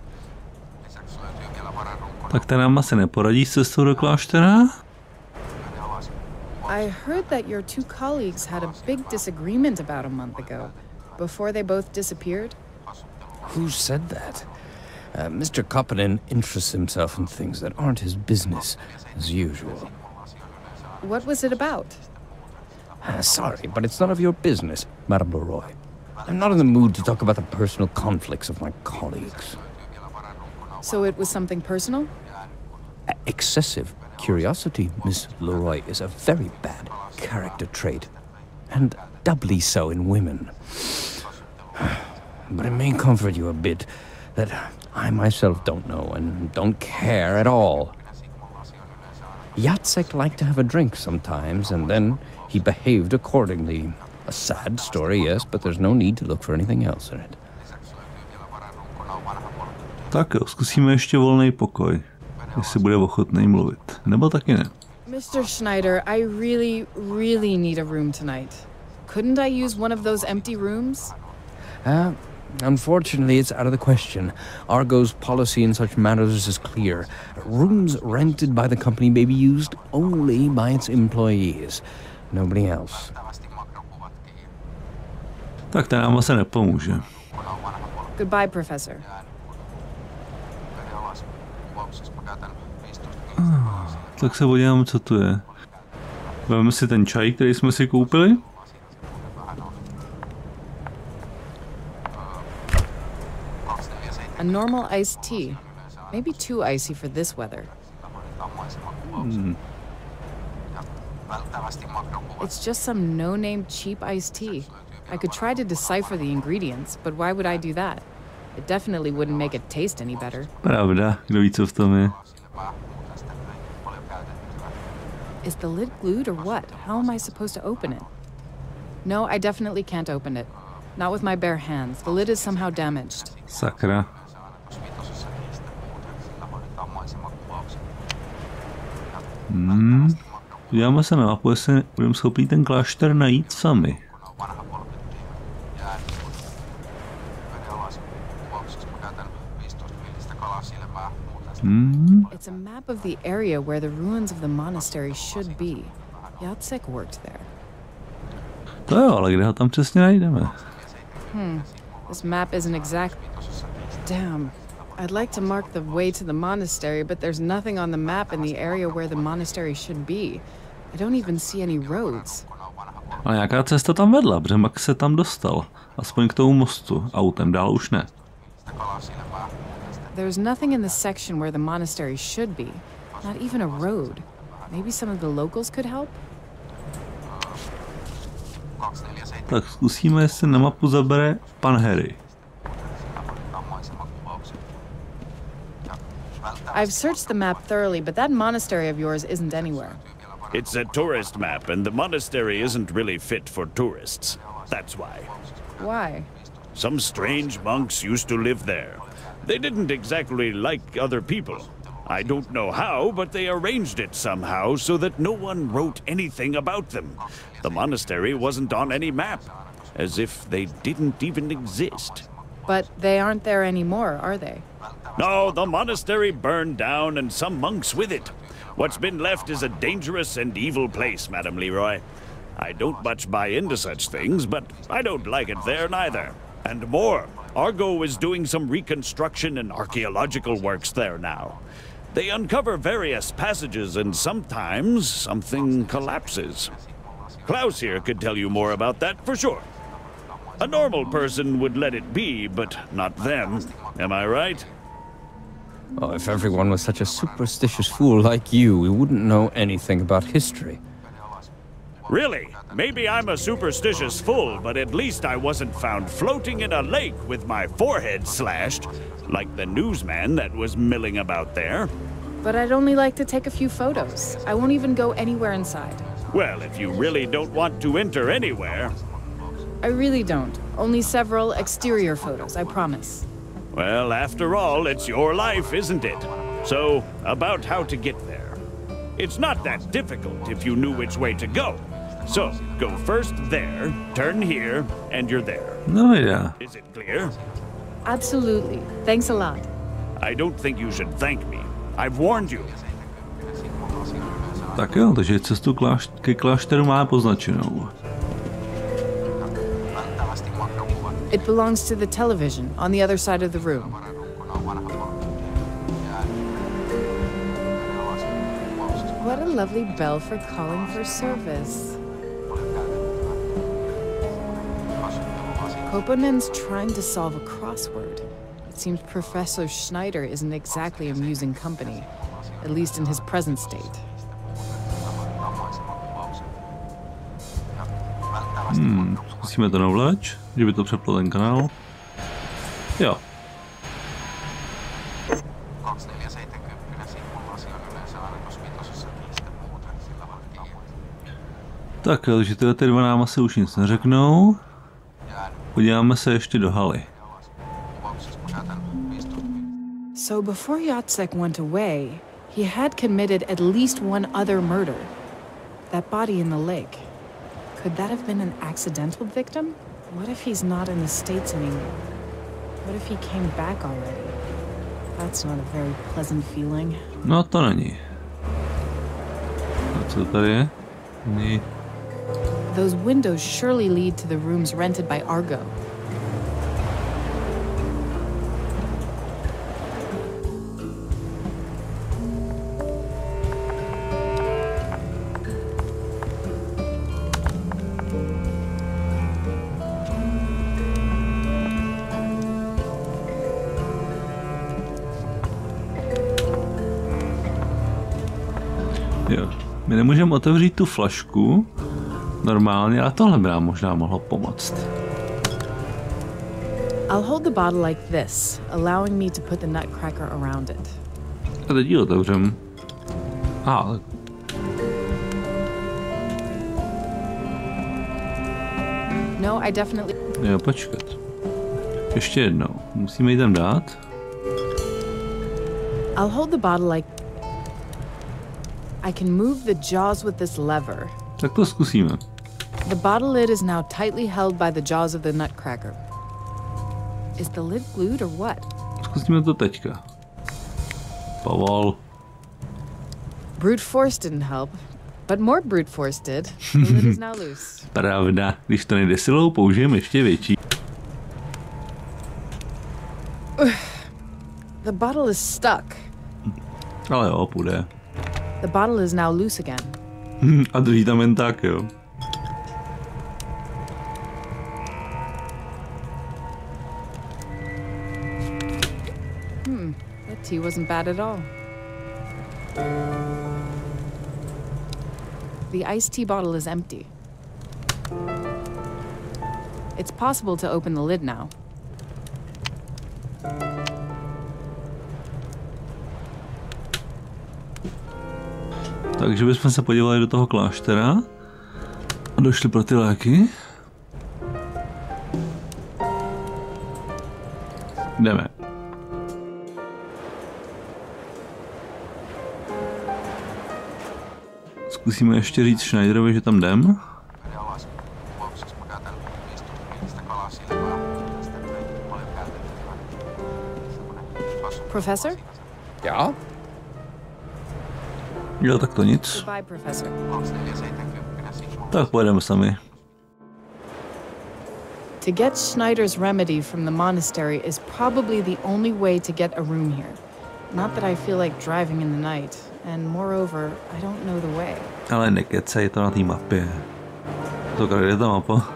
Tak ten nám asi neporadí s cestou do kláštera? I heard that your two colleagues had a big disagreement about a month ago, before they both disappeared. Who said that? Mr. Koppinen interests himself in things that aren't his business, as usual. What was it about? Sorry, but it's none of your business, Madame Leroy. I'm not in the mood to talk about the personal conflicts of my colleagues. So it was something personal? Excessive curiosity, Miss Leroy, is a very bad character trait, and doubly so in women. But it may comfort you a bit that I myself don't know and don't care at all. Jacek liked to have a drink sometimes, and then he behaved accordingly. A sad story, yes, but there's no need to look for anything else in it. Tak jo, zkusíme ještě volný pokoj, jestli bude ochotný mluvit. Nebo taky ne. Mr. Schneider, I really need a room tonight. Couldn't I use one of those empty rooms? Unfortunately, it's out of the question. Argo's policy in such matters is clear. Rooms rented by the company may be used only by its employees. Nobody else. Tak ten nám asi nepomůže. Goodbye, Professor. Tak se podívám, co tu je. Vezmeme si ten čaj, který jsme si koupili. A normal iced tea. Maybe too icy for this weather. It's just some no-name cheap iced tea. I could try to decipher the ingredients, but why would I do that? It definitely wouldn't make it taste any better. Pravda, kdo ví, co v tom je. Is the lid glued or what? How am I supposed to open it? No, I definitely can't open it. Not with my bare hands. The lid is somehow damaged. Sakra. Podíváme se na mapu, jestli budeme schopni ten klášter najít sami. It's a map of the area where the ruins of the monastery should be. Jacek worked there. To jo, ale kde ho tam přesně najdeme? This map isn't exact. Damn. I'd like to mark the way to the monastery, but there's nothing on the map in the area where the monastery should be. I don't even see any roads. Ale nějaká cesta tam vedla, protože Max se tam dostal. Aspoň k tomu mostu. Autem dál už ne. There's nothing in the section where the monastery should be. Not even a road. Maybe some of the locals could help? Tak zkusíme, jestli na mapu zabere pan Harry. I've searched the map thoroughly, but that monastery of yours isn't anywhere. It's a tourist map, and the monastery isn't really fit for tourists. That's why. Why? Some strange monks used to live there. They didn't exactly like other people. I don't know how, but they arranged it somehow so that no one wrote anything about them. The monastery wasn't on any map, as if they didn't even exist. But they aren't there anymore, are they? No, the monastery burned down and some monks with it. What's been left is a dangerous and evil place, Madame Leroy. I don't much buy into such things, but I don't like it there neither. And more, Argo is doing some reconstruction and archaeological works there now. They uncover various passages and sometimes something collapses. Klaus here could tell you more about that for sure. A normal person would let it be, but not them. Am I right? Oh, if everyone was such a superstitious fool like you, we wouldn't know anything about history. Really? Maybe I'm a superstitious fool, but at least I wasn't found floating in a lake with my forehead slashed, like the newsman that was milling about there. But I'd only like to take a few photos. I won't even go anywhere inside. Well, if you really don't want to enter anywhere... I really don't. Only several exterior photos, I promise. Well, after all, it's your life, isn't it? So, about how to get there. It's not that difficult if you knew which way to go. So, go first there, turn here, and you're there. No, yeah. Is it clear? Absolutely. Thanks a lot. I don't think you should thank me. I've warned you. Tak jo, takže cestu ke klášteru má poznačenou. It belongs to the television on the other side of the room. What a lovely bell for calling for service. Koponen's trying to solve a crossword. It seems Professor Schneider isn't exactly amusing company, at least in his present state. Zkusíme to na ovladač, že by to přeplo ten kanál. Jo. Tak, takže tyhle ty dva nám asi už nic neřeknou. Podíváme se ještě do haly. So before Jacek went away, he had committed at least one other murder. That body in the lake. Could that have been an accidental victim? What if he's not in the States anymore? What if he came back already? That's not a very pleasant feeling. No to není. A co tady je? Ní. Those windows surely lead to the rooms rented by Argo. Jo. My nemůžeme otevřít tu flašku normálně, ale tohle by nám možná mohlo pomoct. I'll hold the bottle like this, allowing me to put the nutcracker around it. A teď ji otevřem. Tak. No, I definitely... Jo, počkat. Ještě jednou. Musíme ji tam dát. I'll hold the bottle like... I can move the jaws with this lever. Tak to zkusíme. The bottle lid is now tightly held by the jaws of the nutcracker. Is the lid glued or what? Zkusíme to teďka. Poval. Brute force didn't help, but more brute force did. The lid is now loose. Pravda, když to nejde silou, použijeme ještě větší. The bottle is stuck. Ale jo, půjde. The bottle is now loose again. A drží tam jen tak, jo. That tea wasn't bad at all. The iced tea bottle is empty. It's possible to open the lid now. Takže bychom se podívali do toho kláštera a došli pro ty léky. Jdeme. Zkusíme ještě říct Schneiderovi, že tam jdem. Professor? Ja? Jo, tak to nic. Goodbye, Professor. Tak pojedeme sami. To get Schneider's remedy from the monastery is probably the only way to get a room here. Not that I feel like driving in the night, and moreover, I don't know the way. Ale nekecej, je to na té mapě. To kde je ta mapa?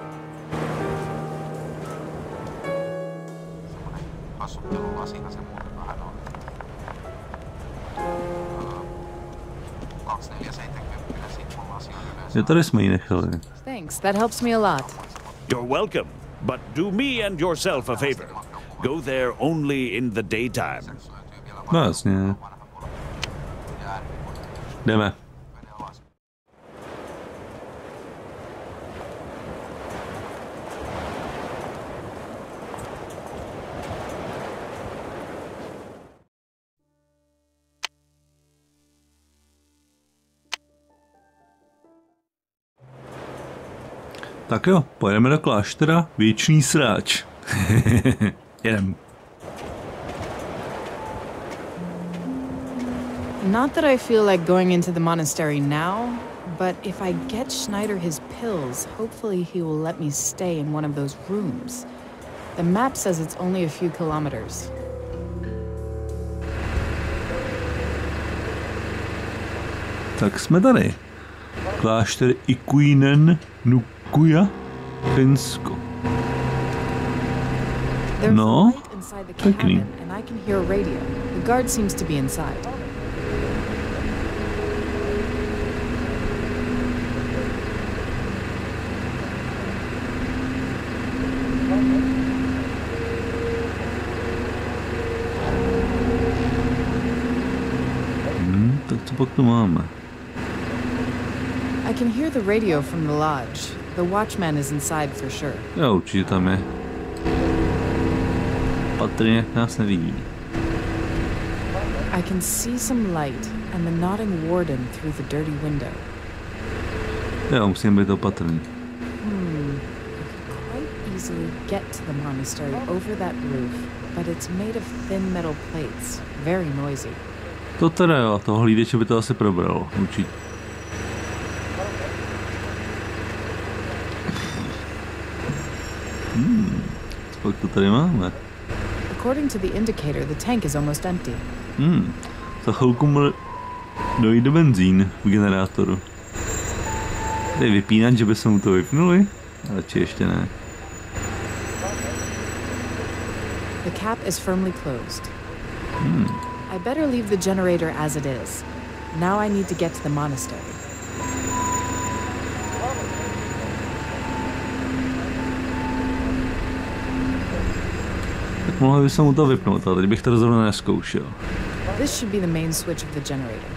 Jo, tady jsme ji nechali. Thanks, that helps me a lot. You're welcome, but do me and yourself a favor. Go there only in the daytime. No jasně. Jdeme. Tak jo, pojedeme do kláštera Věčný Sráč. Jedem. Not that I feel like going into the monastery now, but if I get Schneider his pills, hopefully he will let me stay in one of those rooms. The map says it's only a few kilometers. Tak jsme tady. Klášter Ikuinen Nukuja, Finsko. There's No, a light inside the pěkný. cabin, and I can hear a radio. The guard seems to be inside. Tak co pak tu máme? I can hear the radio from the lodge. The watchman is inside for sure. Jo, určitě tam je. Patrně nás nevidí. I can see some light and the nodding warden through the dirty window. Jo, musíme být opatrný. Quite easily get to the monastery over that roof, but it's made of thin metal plates, very noisy. To teda jo, toho hlídeče by to asi probralo, určitě. Co pak to tady máme? According to the indicator, the tank is almost empty. Za chvilku mu dojde benzín v generátoru. Tady vypínat, že by se mu to vypnuli? Radši ještě ne. The cap is firmly closed. I better leave the generator as it is. Now I need to get to the monastery. Mohli bychom mu to vypnout, ale teď bych to zrovna nezkoušel. This should be the main switch of the generator.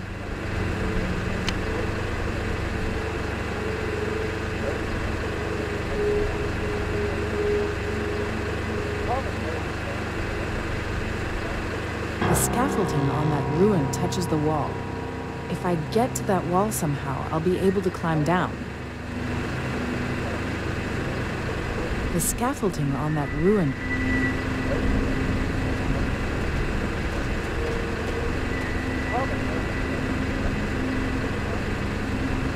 The scaffolding on that ruin touches the wall. If I get to that wall somehow, I'll be able to climb down. The scaffolding on that ruin.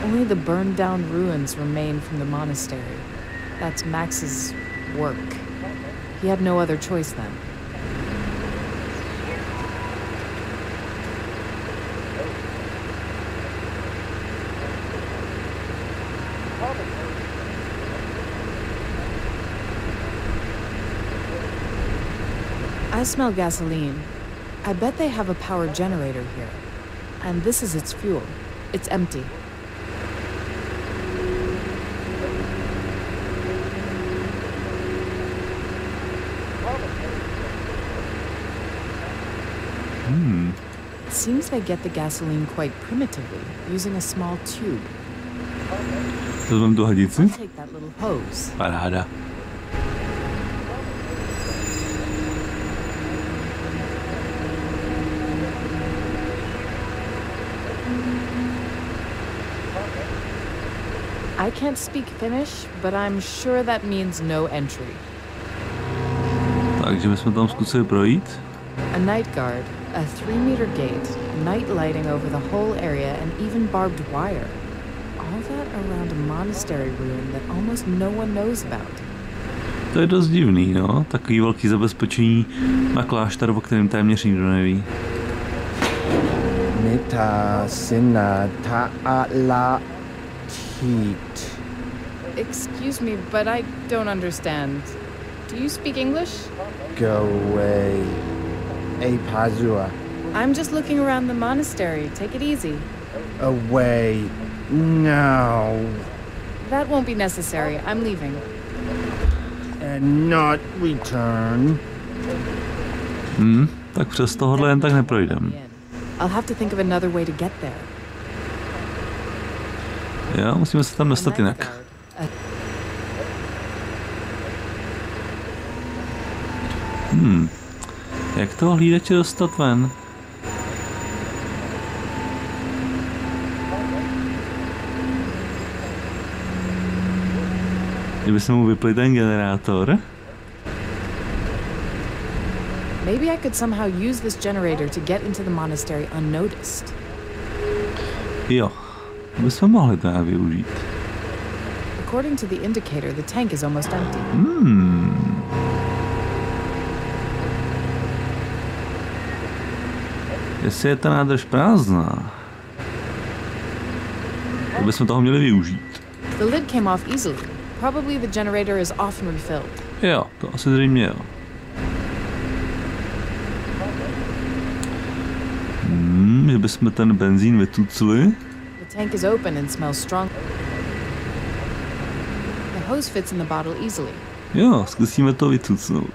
Only the burned down ruins remain from the monastery. That's Max's work. He had no other choice then. I smell gasoline. I bet they have a power generator here. And this is its fuel. It's empty. It seems they get the gasoline quite primitively, using a small tube. Vezmeme tu hadici. I'll take that little hose. Paráda. I can't speak Finnish, but I'm sure that means no entry. Takže bychom tam zkusili projít. A night guard, a 3-meter gate, night lighting over the whole area, and even barbed wire. All that around a monastery ruin that almost no one knows about. To je dost divný, no. Takový velký zabezpečení na klášter, o kterém téměř nikdo neví. Mita sina ta'ala tit. Excuse me, but I don't understand. Do you speak English? Go away. A pazua. I'm just looking around the monastery. Take it easy. Away. No. That won't be necessary. I'm leaving. And not return. Tak přes tohohle jen tak neprojdem. I'll have to think of another way to get there. Jo, musíme se tam dostat jinak. Jak toho hlídače dostat ven? Kdybychom mu vypli ten generátor. Maybe I could somehow use this generator to get into the monastery unnoticed. Jo, bychom mohli to využít. According to the indicator, the tank is almost empty. Jestli je ta nádrž prázdná, tak bychom toho měli využít. The lid came off easily. Probably the generator is often refilled. Jo, to asi zřejmě jo. Že bychom ten benzín vytucli. The tank is open and smells strong. The hose fits in the bottle easily. Jo, zkusíme to vytucnout.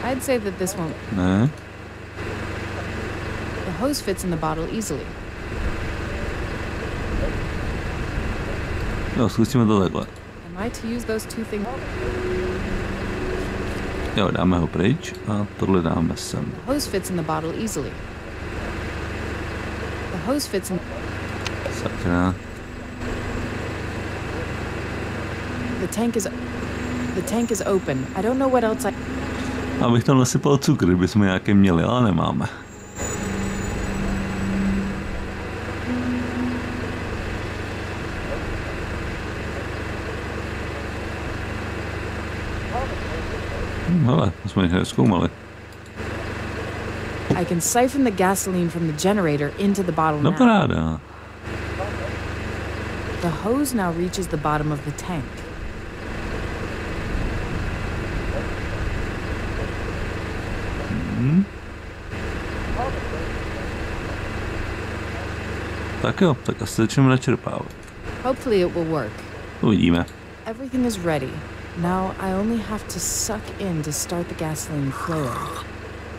I'd say that this won't. Ne. The hose fits in the bottle easily. Jo, zkusíme to takhle. Am I to use those two things? Jo, dáme ho pryč a tohle dáme sem. The hose fits in the bottle easily. The hose fits in. Sakra. The tank is open. I don't know what else I. Abych tam nasypal cukr, kdybychom nějaké měli, ale nemáme. Hele, to jsme někde zkoumali. I can siphon the gasoline from the generator into the bottle No now. paráda. The hose now reaches the bottom of the tank. Tak jo, tak asi začneme načerpávat. Hopefully it will work. Uvidíme. Everything is ready. Now I only have to suck in to start the gasoline flowing.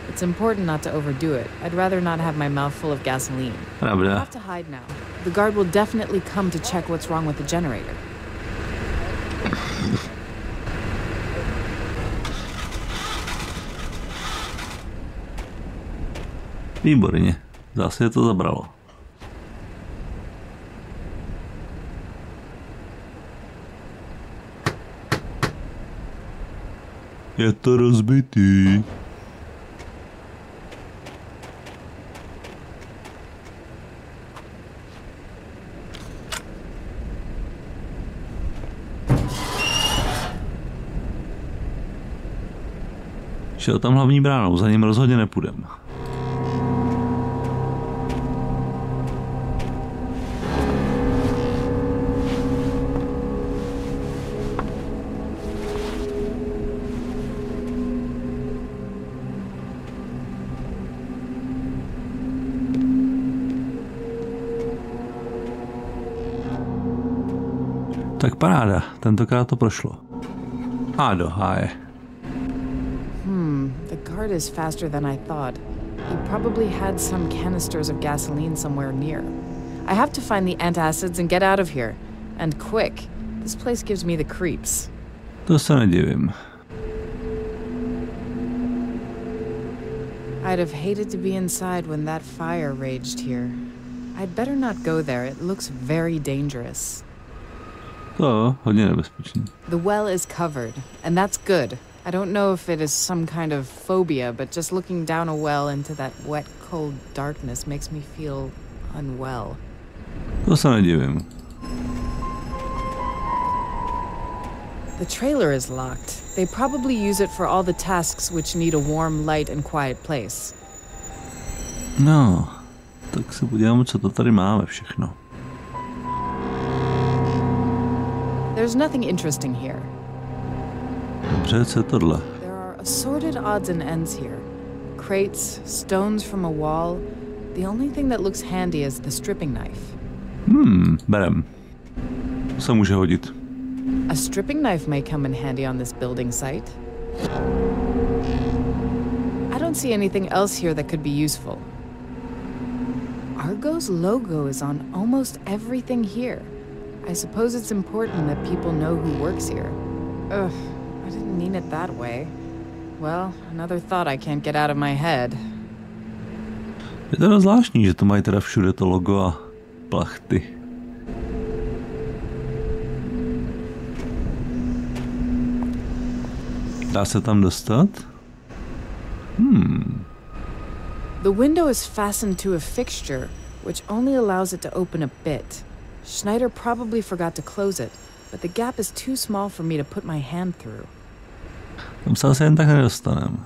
It's important not to overdo it. I'd rather not have my mouth full of gasoline. I have to hide now. The guard will definitely come to check what's wrong with the generator. Výborně. Zase to zabralo. Je to rozbitý. Šel tam hlavní bránou, za ním rozhodně nepůjdem. Tak paráda, tentokrát to prošlo. A do háje. The guard is faster than I thought. He probably had some canisters of gasoline somewhere near. I have to find the antacids and get out of here. And quick. This place gives me the creeps. To se nedivím. I'd have hated to be inside when that fire raged here. I'd better not go there. It looks very dangerous. To hodně nebezpečný. The well is covered, and that's good. I don't know if it is some kind of phobia, but just looking down a well into that wet, cold darkness makes me feel unwell. To se nedivím. The trailer is locked. They probably use it for all the tasks which need a warm, light, and quiet place. No, tak se podíváme, co to tady máme všechno. There's nothing interesting here. Dobře, co je tohle? There are assorted odds and ends here. Crates, stones from a wall. The only thing that looks handy is the stripping knife. Berem. To se může hodit. A stripping knife may come in handy on this building site. I don't see anything else here that could be useful. Argo's logo is on almost everything here. I suppose it's important that people know who works here. Ugh, I didn't mean it that way. Well, another thought I can't get out of my head. Je teda zvláštní, že to mají teda všude to logo a plachty. Dá se tam dostat? The window is fastened to a fixture, which only allows it to open a bit. Schneider probably forgot to close it, but the gap is too small for me to put my hand through. Tam se asi jen tak nedostaneme.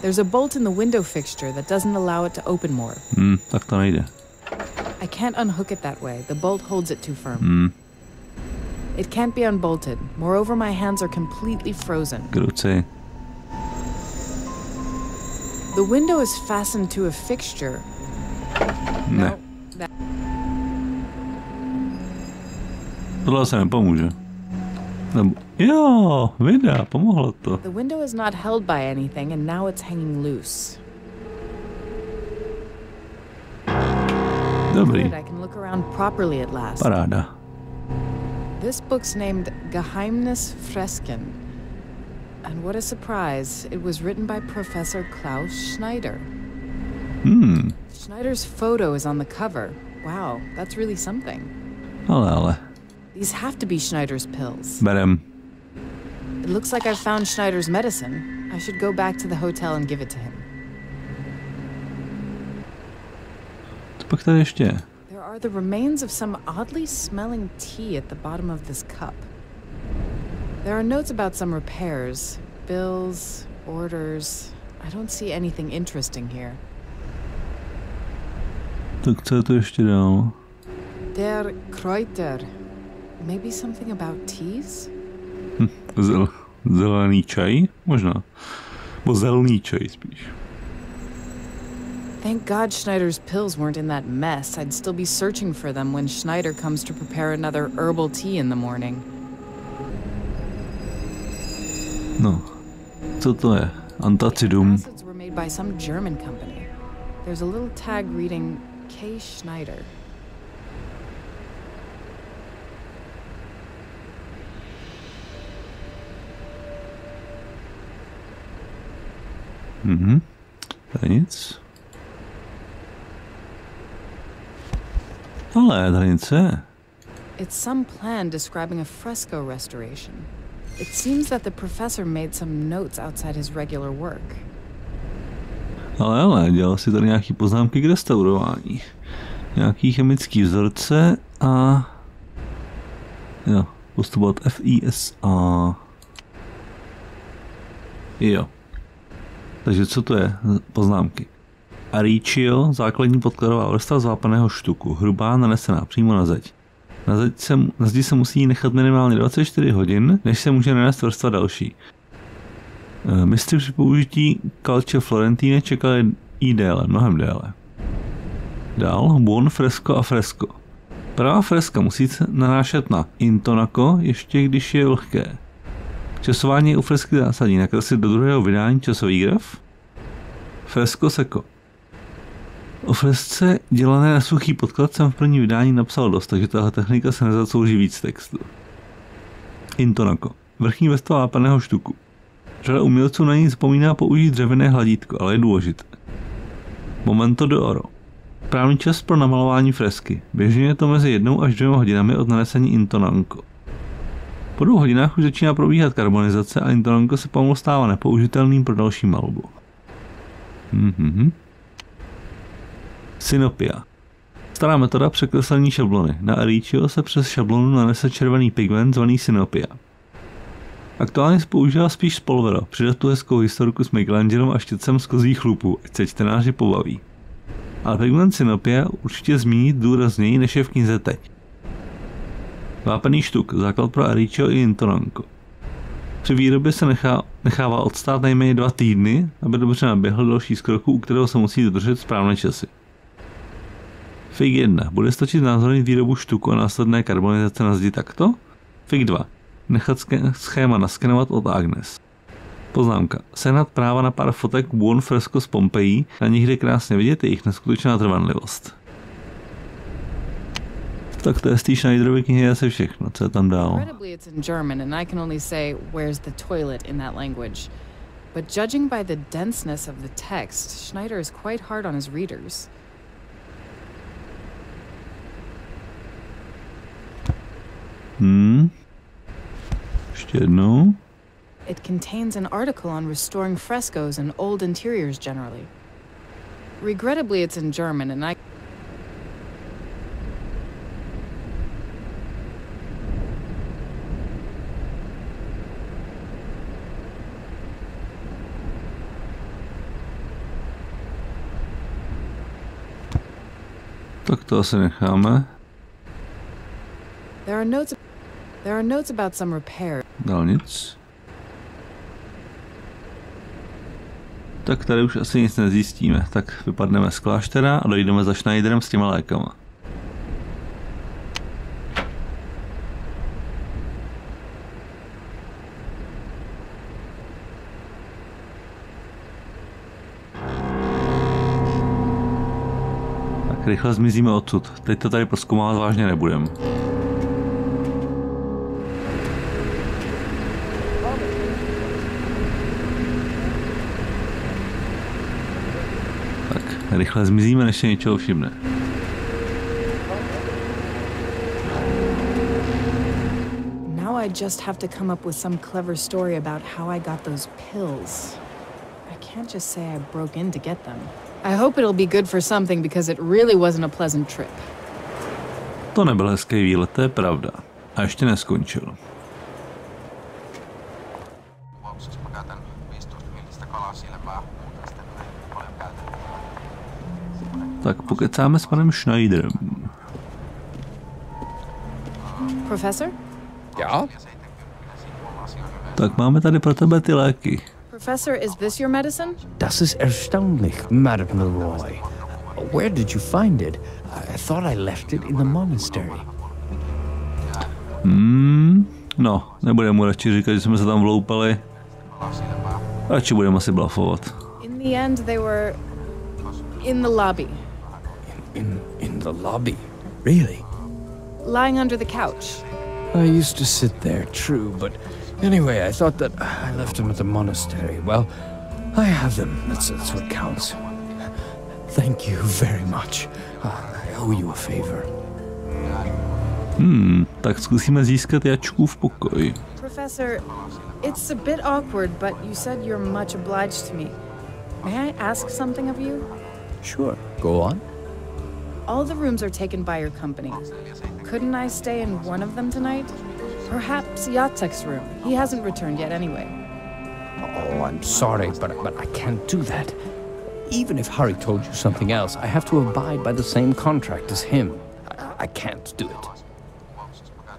There's a bolt in the window fixture that doesn't allow it to open more. Tak to nejde. I can't unhook it that way. The bolt holds it too firm. It can't be unbolted. Moreover, my hands are completely frozen. Kruci. The window is fastened to a fixture. Ne. Tohle se nepomůže. Nebo... Jo, videa, pomohlo to. The window is not held by anything and now it's hanging loose. Dobrý. Good, I can look around properly at last. Paráda. This book's named Geheimnis Fresken. And what a surprise, it was written by Professor Klaus Schneider. Schneider's photo is on the cover. Wow, that's really something. Ale. These have to be Schneider's pills. Berem. It looks like I've found Schneider's medicine. I should go back to the hotel and give it to him. Co pak tady ještě je? There are the remains of some oddly smelling tea at the bottom of this cup. There are notes about some repairs, bills, orders. I don't see anything interesting here. Tak co je to ještě dál? Der Kräuter. Maybe something about teas? Zelený čaj? Možná. Bo zelený čaj spíš. Thank God Schneider's pills weren't in that mess. I'd still be searching for them when Schneider comes to prepare another herbal tea in the morning. No, co to je? Antacidum. Acids were made by some German company. There's a little tag reading K. Schneider. Mhm. To je nic. Ale tady nic je. It's some plan describing a fresco restoration. It seems that the professor made some notes outside his regular work. Ale, dělal si tady nějaký poznámky k restaurování. Nějaký chemický vzorce a... Jo, postupovat FISA. Jo. Takže co to je? Poznámky. Arrichio, základní podkladová vrstva z vápeného štuku, hrubá, nanesená přímo na zeď. Na zdi se musí nechat minimálně 24 hodin, než se může nanést vrstva další. Mistři při použití kalče Florentine čekali i déle, mnohem déle. Dál buon fresco a fresco. Pravá freska musí se nanášet na intonako, ještě když je vlhké. Časování je u fresky zásadní, nakreslit do druhého vydání časový graf. Fresco seco. O fresce dělané na suchý podklad jsem v první vydání napsal dost, takže tahle technika se nezaslouží víc textu. Intonako. Vrchní vrstva vápeného štuku. Řada umělců na ní zapomíná použít dřevěné hladítko, ale je důležité. Momento d'oro. Správný čas pro namalování fresky. Běžně je to mezi 1 až 2 hodinami od nanesení intonanko. Po 2 hodinách už začíná probíhat karbonizace a intonanko se pomalu stává nepoužitelným pro další malbu. Synopia. Stará metoda překreslení šablony. Na Arrichio se přes šablonu nanese červený pigment zvaný synopia. Aktuálně se používá spíš spolvero, přidat tu hezkou historku s Michelangelem a štětcem z kozích chlupů, ať se čtenáři pobaví. Ale pigment synopia určitě zmínit důrazněji, než je v knize teď. Vápený štuk, základ pro Arrichio i intonanko. Při výrobě se nechává odstát nejméně 2 týdny, aby dobře naběhl další z kroků, u kterého se musí dodržet správné časy. Fig 1. Bude stačit znázornit výrobu štuku a následné karbonizace na zdi takto? Fig 2. Nechat schéma naskenovat od Agnes. Poznámka. Sehnat práva na pár fotek buon fresco z Pompeji, na nich jde krásně vidět jejich neskutečná trvanlivost. Tak to je z té Schneiderovy knihy asi všechno, co je tam dál. Incredibly it's in German and I can only say where's the toilet in that language. But judging by the denseness of the text, Schneider is quite hard on his readers. Ještě jednou. It contains an article on restoring frescoes and old interiors generally. Regrettably it's in German and I... Tak to asi necháme. There are notes about some repair. Dál nic. Tak tady už asi nic nezjistíme. Tak vypadneme z kláštera a dojdeme za Schneiderem s těma lékama. Tak rychle zmizíme odsud. Teď to tady prozkoumávat vážně nebudeme. Rychle zmizíme, než se něčeho všimne. Now I just have to come up with some clever story about how I got those pills. I can't just say I broke in to get them. I hope it'll be good for something because it really wasn't a pleasant trip. To nebyl hezký výlet, to je pravda. A ještě neskončil. Tak pokecáme s panem Schneiderem. Professor? Ja? Tak máme tady pro tebe ty léky. Professor, is this your medicine? Das ist erstaunlich, Madame Leroy. Where did you find it? I thought I left it in the monastery. No, nebudeme mu radši říkat, že jsme se tam vloupali. Radši budeme asi blafovat. In the end, they were in the lobby. In the lobby? Really? Lying under the couch. I used to sit there, true, but anyway, I thought that I left them at the monastery. Well, I have them. That's what counts. Thank you very much. I owe you a favor. Tak zkusíme získat Jačkův pokoj. Professor, it's a bit awkward, but you said you're much obliged to me. May I ask something of you? Sure, go on. All the rooms are taken by your company. Couldn't I stay in one of them tonight? Perhaps Jacek's room. He hasn't returned yet anyway. Oh, I'm sorry, but I can't do that. Even if Harry told you something else, I have to abide by the same contract as him. I can't do it.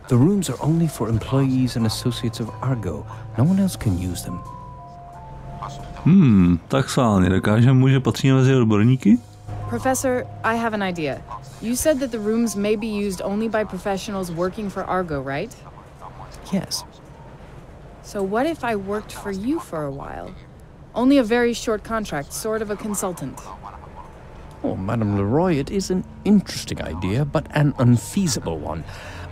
The rooms are only for employees and associates of Argo. No one else can use them. Tak schválně, dokážeme mu, že patří mezi odborníky? Professor, I have an idea. You said that the rooms may be used only by professionals working for Argo, right? Yes. So what if I worked for you for a while? Only a very short contract, sort of a consultant. Oh, Madame Leroy, it is an interesting idea, but an unfeasible one.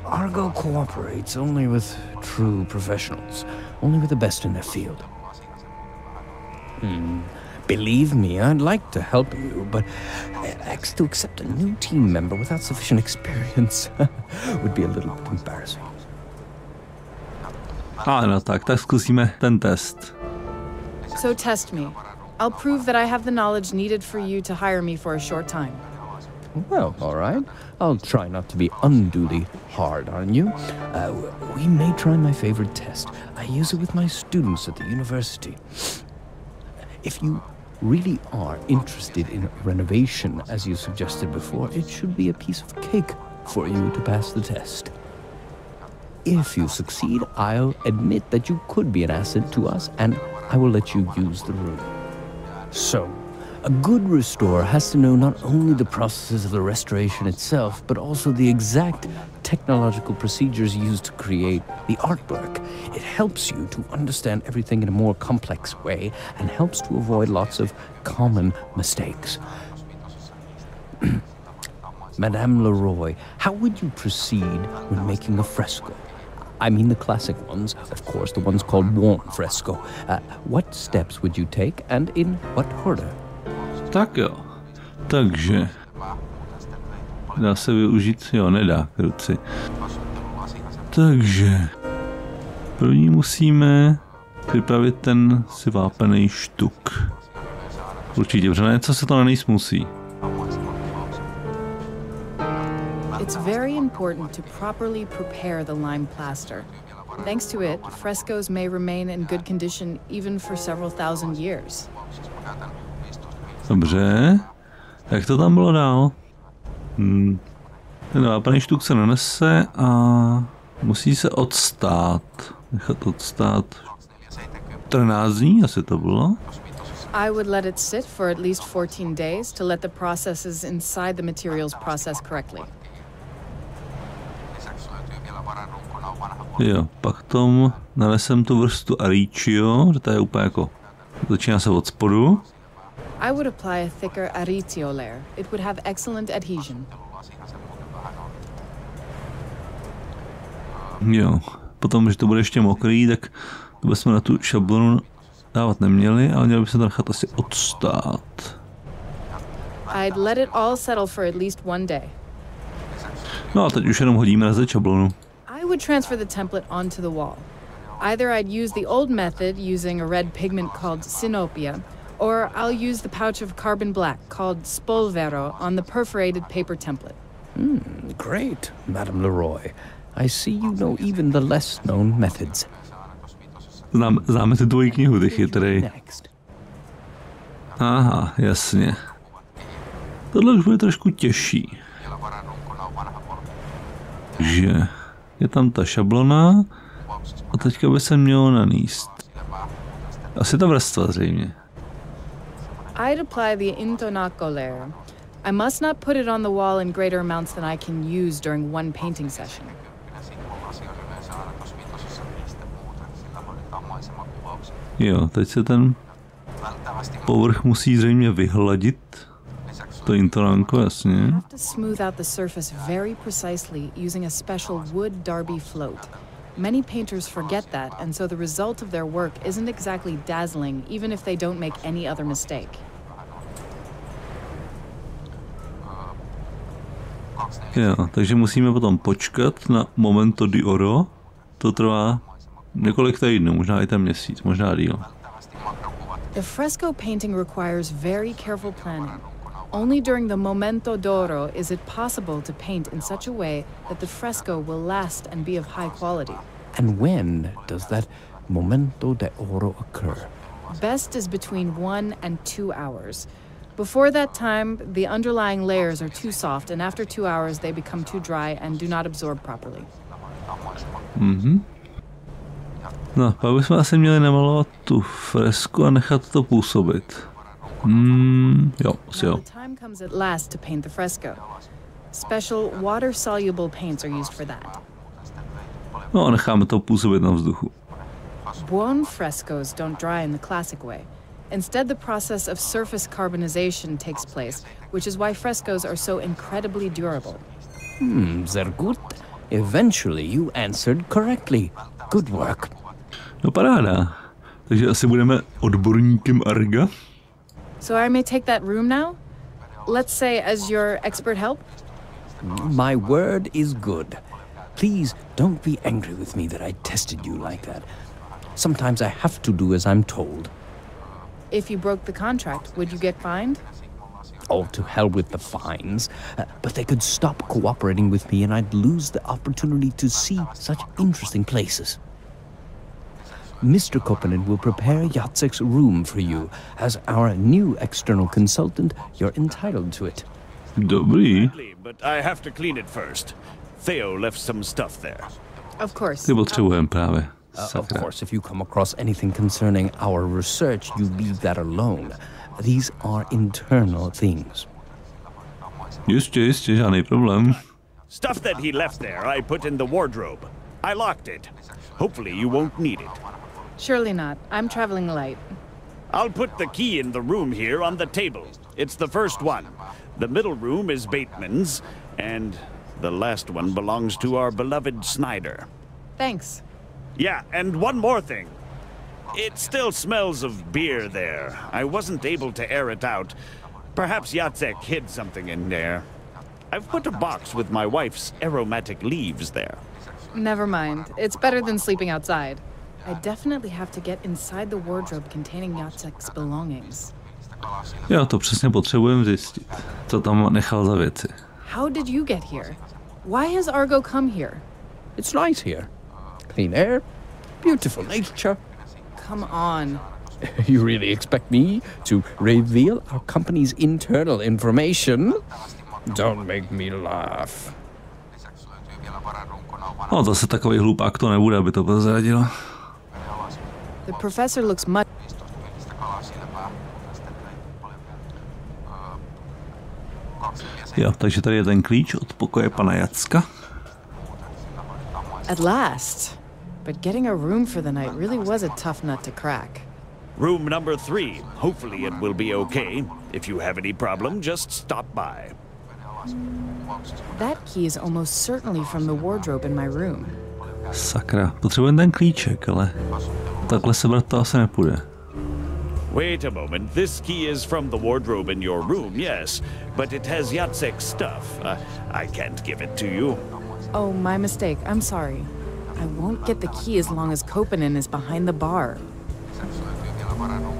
Argo cooperates only with true professionals, only with the best in their field. Believe me, I'd like to help you, but to accept a new team member without sufficient experience would be a little bit embarrassing. No tak zkusíme ten test. So test me. I'll prove that I have the knowledge needed for you to hire me for a short time. Well, all right. I'll try not to be unduly hard on you. We may try my favorite test. I use it with my students at the university. If you really are interested in renovation, as you suggested before, it should be a piece of cake for you to pass the test. If you succeed, I'll admit that you could be an asset to us, and I will let you use the room. So, a good restorer has to know not only the processes of the restoration itself, but also the exact technological procedures used to create the artwork. It helps you to understand everything in a more complex way and helps to avoid lots of common mistakes. Madame Leroy, how would you proceed when making a fresco? I mean the classic ones, of course, the ones called warm fresco. What steps would you take and in what order? Tak jo, takže dá se využít, jo, nedá, kruci. Takže první musíme připravit ten si vápený štuk. Určitě, protože něco se to nanést musí. It's very important to properly prepare the lime plaster. Thanks to it, frescoes may remain in good condition even for several thousand years. Dobře, jak to tam bylo dál? Ten vápený štuk se nanese a musí se odstát. Nechat odstát 14 dní, asi to bylo. I would let it sit for at least 14 days to let the processes inside the materials process correctly. Jo, pak tom nanesem tu vrstu Aricio, že to je úplně jako, začíná se od spodu. I would apply a thicker Aricio layer. It would have excellent adhesion. Jo, potom, že to bude ještě mokrý, tak to bychom na tu šablonu dávat neměli, ale měli by se to nechat asi odstát. I'd let it all settle for at least one day. No a teď už jenom hodíme na zeď šablonu. I would transfer the template onto the wall. Either I'd use the old method using a red pigment called sinopia, or I'll use the pouch of carbon black called spolvero on the perforated paper template. Great, Madame Leroy. I see you know even the less-known methods. Známe si tvoji knihu, ty chytrej. Next. Aha, jasně. Tohle už bude trošku těžší. Že je tam ta šablona a teďka by se mělo nanést Asi ta vrstva zřejmě. I'd apply the intonaco layer. I must not put it on the wall in greater amounts than I can use during one painting session. Jo, teď se ten povrch musí zřejmě vyhladit. To intonánko, jasně. I have to smooth out the surface very precisely using a special wood derby float. Many painters forget that, and so the result of their work isn't exactly dazzling, even if they don't make any other mistake. Jo, takže musíme potom počkat na Memento Mori. To trvá několik týdnů, možná i ten měsíc, možná díl. The fresco painting requires very careful planning. Only during the Memento d'Oro is it possible to paint in such a way that the fresco will last and be of high quality. And when does that Memento d'Oro occur? Best is between 1 and 2 hours. Before that time, the underlying layers are too soft, and after 2 hours they become too dry and do not absorb properly. No, pak bychom asi měli namalovat tu fresku a nechat to působit. Jo, asi jo. The time comes at last to paint the fresco. Special water-soluble paints are used for that. No, necháme to působit na vzduchu. Buon frescoes don't dry in the classic way. Instead, the process of surface carbonization takes place, which is why frescoes are so incredibly durable. Sehr gut. Eventually you answered correctly. Good work. No paráda. Takže asi budeme odborníkem Arga. So I may take that room now? Let's say as your expert help? My word is good. Please don't be angry with me that I tested you like that. Sometimes I have to do as I'm told. If you broke the contract, would you get fined? Oh, to hell with the fines. But they could stop cooperating with me and I'd lose the opportunity to see such interesting places. Mr. Koppinen will prepare Jacek's room for you. As our new external consultant, you're entitled to it. Dobrý. But I have to clean it first. Theo left some stuff there. Of course. Ty potřebujeme právě. Of course, if you come across anything concerning our research, you leave that alone. These are internal things. Jistě, žádný problém. Stuff that he left there, I put in the wardrobe. I locked it. Hopefully you won't need it. Surely not. I'm traveling light. I'll put the key in the room here on the table. It's the first one. The middle room is Bateman's, and the last one belongs to our beloved Snyder. Thanks. Yeah, and one more thing. It still smells of beer there. I wasn't able to air it out. Perhaps Jacek hid something in there. I've put a box with my wife's aromatic leaves there. Never mind. It's better than sleeping outside. I definitely have to get inside the wardrobe containing Jacek's belongings. Jo, to přesně potřebujeme zjistit. Co tam nechal za věci. How did you get here? Why has Argo come here? It's nice here. Clean air, beautiful nature. Come on. You really expect me to reveal our company's internal information? Don't make me laugh. No, zase takový hlupák to nebude, aby to prozradil. The professor looks much... Jo, takže tady je ten klíč od pokoje pana Jacka. At last. But getting a room for the night really was a tough nut to crack. Room number 3. Hopefully it will be okay. If you have any problem, just stop by. That key is almost certainly from the wardrobe in my room. Sakra, potřebujeme ten klíček, ale takhle sebrat to asi nepůjde. Wait a moment. This key is from the wardrobe in your room, yes. But it has Jacek's stuff. I can't give it to you. Oh, my mistake. I'm sorry. I won't get the key as long as Koppinen is behind the bar.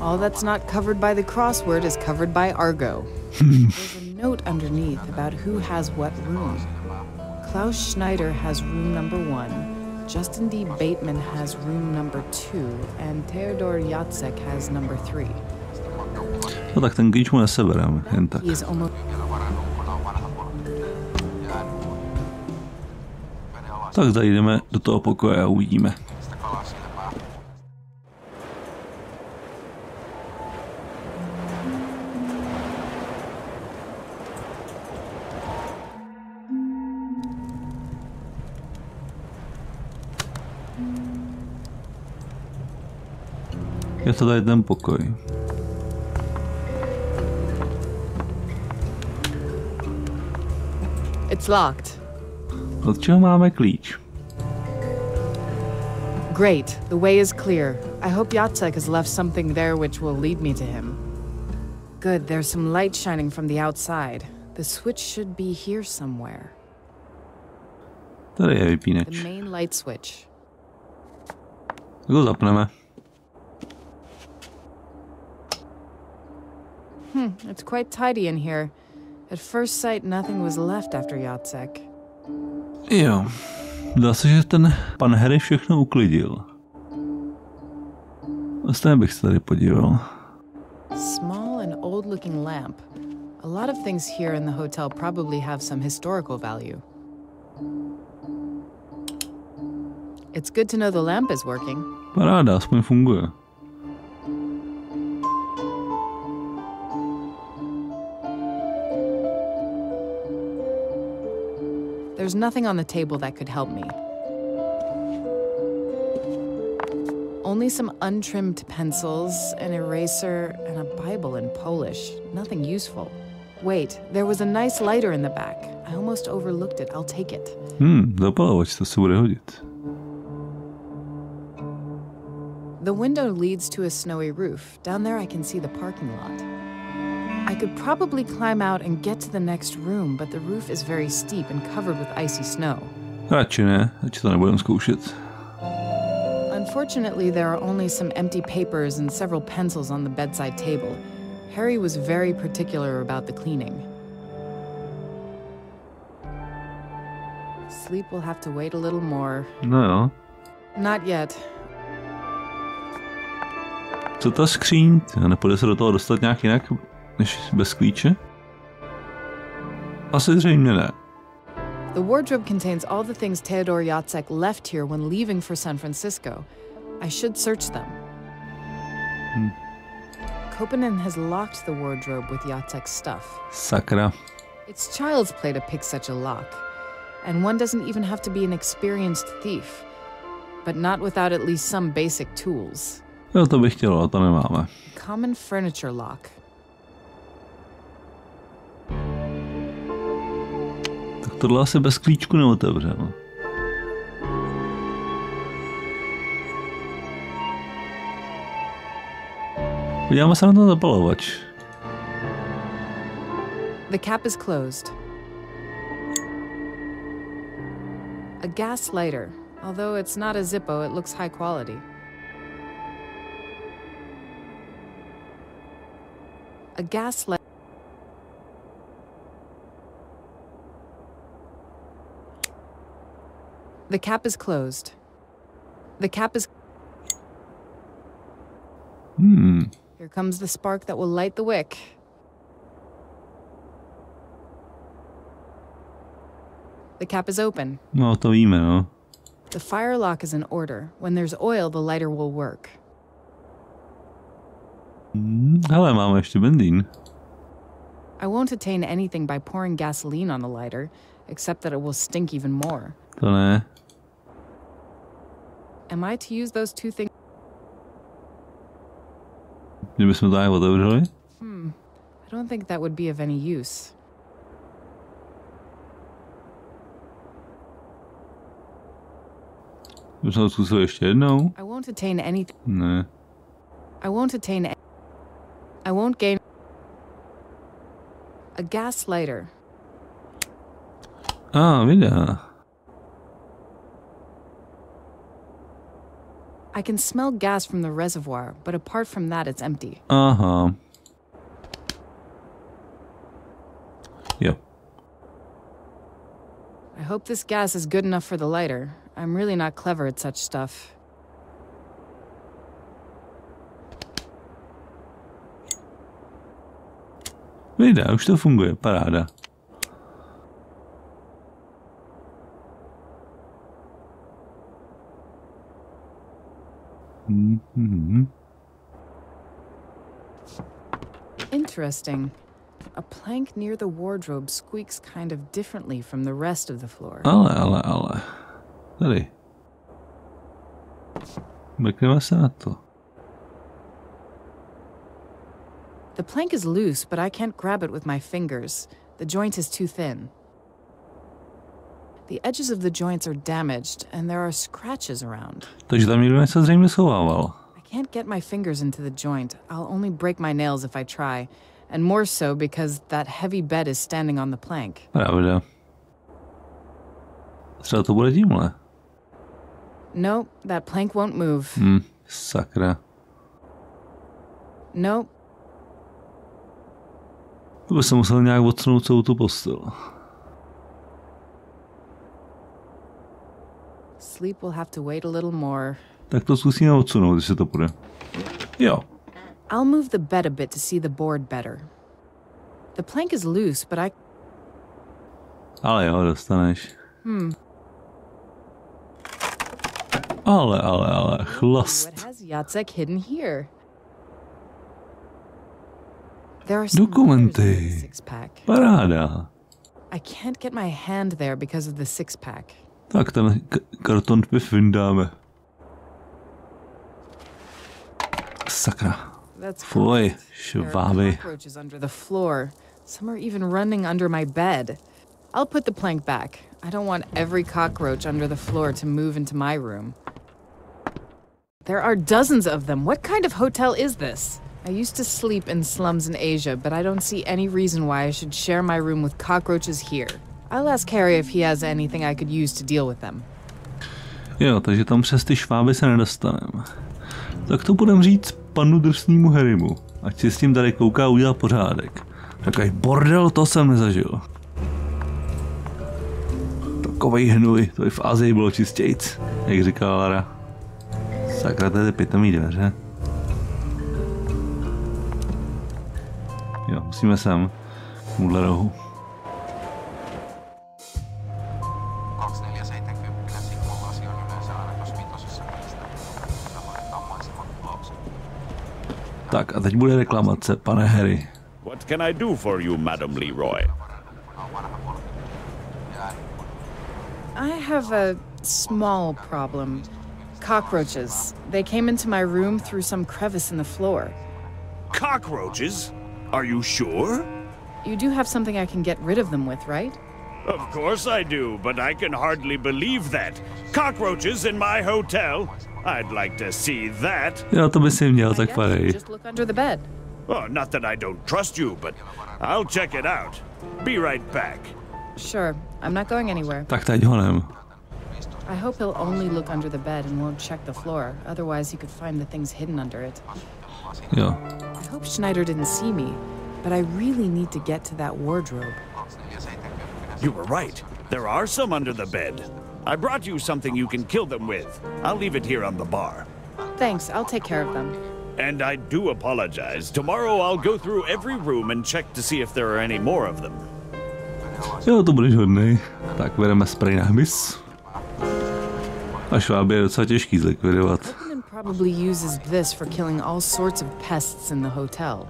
All that's not covered by the crossword is covered by Argo. There's a note underneath about who has what room. Klaus Schneider has room number 1, Justin D. Bateman has room number 2, and Theodor Jacek has number 3. No tak ten klíč mu nesebereme, jen tak. He is almost... Tak zajdeme do toho pokoje a uvidíme. Je to tady ten pokoj. It's locked. Od čeho máme klíč? Great, the way is clear. I hope Jacek has left something there which will lead me to him. Good, there's some light shining from the outside. The switch should be here somewhere. Tady je vypínač. The main light switch. Tak ho zapneme. It's quite tidy in here. At first sight, nothing was left after Jacek. Jo. Dá se, že ten pan Harry všechno uklidil. Vlastně bych se tady podíval. Small and old-looking lamp. A lot of things here in the hotel probably have some historical value. It's good to know the lamp is working. Paráda, aspoň funguje. There's nothing on the table that could help me. Only some untrimmed pencils, an eraser, and a Bible in Polish. Nothing useful. Wait, there was a nice lighter in the back. I almost overlooked it. I'll take it. Zapalovač, to se bude hodit. The window leads to a snowy roof. Down there I can see the parking lot. I could probably climb out and get to the next room, but the roof is very steep and covered with icy snow. Radši ne, radši to nebudem zkoušet. Unfortunately, there are only some empty papers and several pencils on the bedside table. Harry was very particular about the cleaning. Sleep will have to wait a little more. No jo. Not yet. Co ta skříň? Nepůjde se do toho dostat nějak jinak, než bez klíče? Asi zřejmě ne. The wardrobe contains all the things Theodor Jacek left here when leaving for San Francisco. I should search them. Kopanen has locked the wardrobe with Jacek's stuff. Sakra. It's child's play to pick such a lock. And one doesn't even have to be an experienced thief. But not without at least some basic tools. Jo, to bych chtěl, ale to nemáme. Common furniture lock. Tak tohle asi bez klíčku neotevře, no. Podíváme se na ten zapalovač. The cap is closed. A gas lighter. Although it's not a Zippo, it looks high quality. A gas light. The cap is closed. The cap is... Here comes the spark that will light the wick. The cap is open. No, to víme, no. The fire lock is in order. When there's oil, the lighter will work. Hele, máme ještě benzín. I won't attain anything by pouring gasoline on the lighter, except that it will stink even more. To ne. Am I to use those two things? Že bychom to nějak otevřeli? I don't think that would be of any use. Bychom to zkusili ještě jednou? I won't attain anything. Ne. I won't gain. A gas lighter. Videa. I can smell gas from the reservoir, but apart from that, it's empty. Aha. Jo. I hope this gas is good enough for the lighter. I'm really not clever at such stuff. Videa, už to funguje, paráda. Interesting. A plank near the wardrobe squeaks kind of differently from the rest of the floor. Ale. Tady. Mrkneme se na to. The plank is loose, but I can't grab it with my fingers. The joint is too thin. The edges of the joints are damaged, and there are scratches around. Takže tam někdo něco zřejmě schovával. I can't get my fingers into the joint. I'll only break my nails if I try. And more so because that heavy bed is standing on the plank. Pravda. Třeba to bude tímhle. No, that plank won't move. Sakra. No. To by se musel nějak odsunout celou tu postel. Sleep will have to wait a little more. Tak to zkusíme odsunout, když se to půjde. Jo. I'll move the bed a bit to see the board better. The plank is loose, but I... Ale jo, dostaneš. Ale, chlast. What has Jacek hidden here? There are some Dokumenty. letters in the six-pack. Paráda. I can't get my hand there because of the six-pack. Tak ten karton vyndáme. Sakra. That's Fuj, correct. There are šváby. cockroaches under the floor. Some are even running under my bed. I'll put the plank back. I don't want every cockroach under the floor to move into my room. There are dozens of them. What kind of hotel is this? I used to sleep in slums in Asia, but I don't see any reason why I should share my room with cockroaches here. I'll ask Harry if he has anything I could use to deal with them. Jo, takže tam přes ty šváby se nedostaneme. Tak to budem říct panu drsnému Harrymu. Ať si s tím tady kouká a udělá pořádek. Takový bordel, to jsem nezažil. Takovej hnůj, to i v Asii bylo čistějc, jak říkala Lara. Sakra, to je pitomý dveře. Jo, musíme sem. K tomuhle rohu. Tak a teď bude reklamace, pane Harry. What can I do for you, Madam Leroy? I have a small problem. Cockroaches. They came into my room through some crevice in the floor. Cockroaches? Are you sure? You do have something I can get rid of them with, right? Of course I do, but I can hardly believe that. Cockroaches in my hotel? I'd like to see that. Jo, to by si měl, tak I padej. guess just look under the bed. Oh, not that I don't trust you, but I'll check it out. Be right back. Sure, I'm not going anywhere. Tak teď honem. I hope he'll only look under the bed and won't check the floor. Otherwise, he could find the things hidden under it. Jo. I hope Schneider didn't see me, but I really need to get to that wardrobe. You were right. There are some under the bed. I brought you something you can kill them with. I'll leave it here on the bar. Thanks, I'll take care of them. And I do apologize. Tomorrow I'll go through every room and check to see if there are any more of them. Jo, to budeš hodnej. Tak bereme spray na hmyz. A šváby je docela těžký zlikvidovat. Openin probably uses this for killing all sorts of pests in the hotel.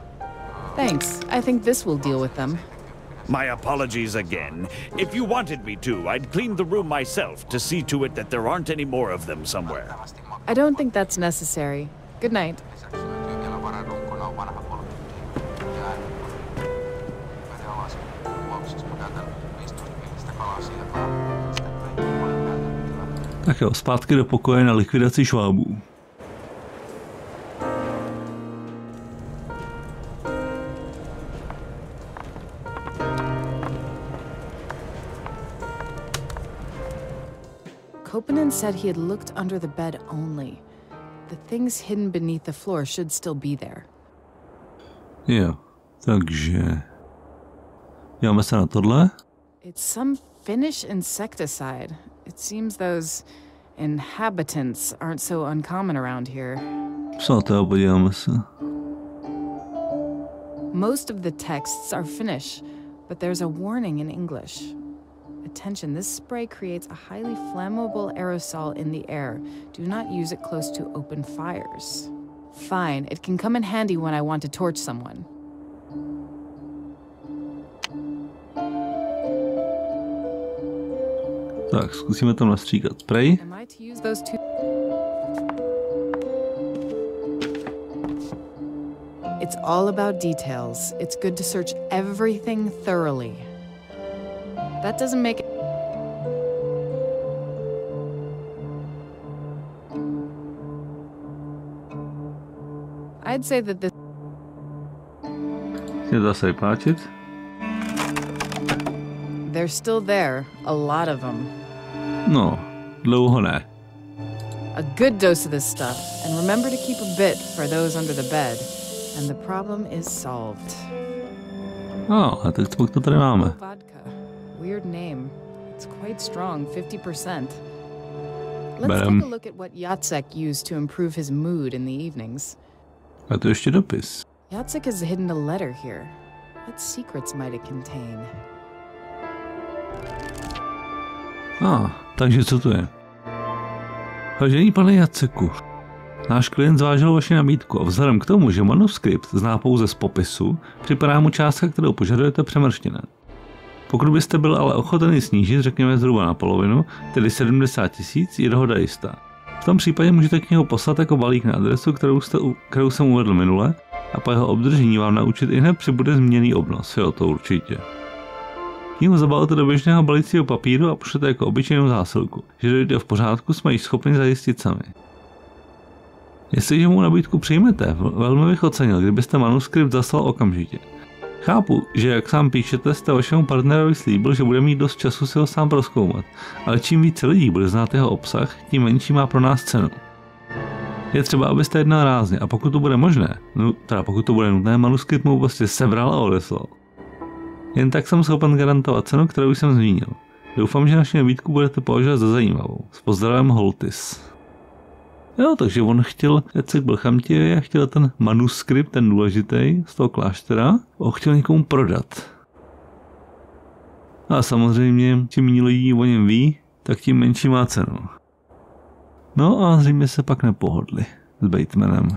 Thanks, I think this will deal with them. My apologies again. If you wanted me to, I'd clean the room myself to see to it that there aren't any more of them somewhere. I don't think that's necessary. Good night. Tak jo, zpátky do pokoje na likvidaci švábů. Koponen said he had looked under the bed only. The things hidden beneath the floor should still be there. Jo, takže... Děláme se na tohle. It's some Finnish insecticide. It seems those inhabitants aren't so uncommon around here. Co to, podíváme se. Most of the texts are Finnish, but there's a warning in English. Attention, this spray creates a highly flammable aerosol in the air. Do not use it close to open fires. Fine, it can come in handy when I want to torch someone. Tak, zkusíme tam nastříkat spray. Am I to use those two? It's all about details. It's good to search everything thoroughly. That doesn't make it... I'd say that this... Zase páčit. They're still there, a lot of them. No, dlouho ne. A good dose of this stuff, and remember to keep a bit for those under the bed, and the problem is solved. A tak to tady máme. Vodka. Weird name. It's quite strong, 50%. Let's take a look at what Jacek used to improve his mood in the evenings. A to ještě dopis. Jacek has hidden a letter here. What secrets might it contain? Takže co to je? Vážený pane Jaceku, náš klient zvážil vaši nabídku a vzhledem k tomu, že manuskript zná pouze z popisu, připadá mu částka, kterou požadujete, přemrštěná. Pokud byste byl ale ochoten ji snížit, řekněme zhruba na polovinu, tedy 70 000, je dohoda jistá. V tom případě můžete knihu poslat jako balík na adresu, kterou jsem uvedl minule, a po jeho obdržení vám naučit ihned přibude změněný obnos. Jo, to určitě. Knihu zabalte do běžného balicího papíru a pošlete jako obyčejnou zásilku. Že dojde v pořádku, jsme již schopni zajistit sami. Jestliže mu nabídku přijmete, velmi bych ocenil, kdybyste manuskript zaslal okamžitě. Chápu, že jak sám píšete, jste vašemu partnerovi slíbil, že bude mít dost času si ho sám prozkoumat, ale čím více lidí bude znát jeho obsah, tím menší má pro nás cenu. Je třeba, abyste jednal rázně a pokud to bude možné, pokud to bude nutné, manuskript mu prostě sebral a odeslal. Jen tak jsem schopen garantovat cenu, kterou jsem zmínil. Doufám, že naši nabídku budete považovat za zajímavou. S pozdravem Holtis. Jo, takže on chtěl, Jacek byl chamtivý a chtěl ten manuskript, ten důležitý, z toho kláštera, ho chtěl někomu prodat. A samozřejmě, čím méně lidí o něm ví, tak tím menší má cenu. No a zřejmě se pak nepohodli s Batemanem.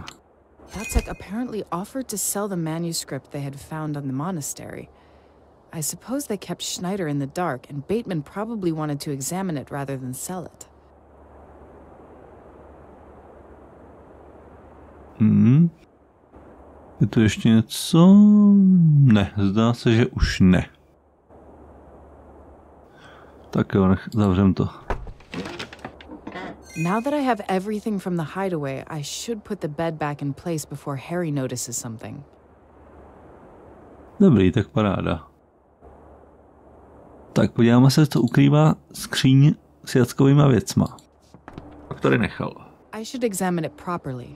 Jacek apparently offered to sell the manuscript they had found on the monastery. I suppose they kept Schneider in the dark, and Bateman probably wanted to examine it rather than sell it. Je tu ještě něco? Ne, zdá se, že už ne. Tak jo, zavřem to. Now that I have everything from the hideaway, I should put the bed back in place before Harry notices something. Dobrý, tak paráda. Tak podíváme se, co ukrývá skříň s Jackovýma věcma. Tak tady nechal. I should examine it properly.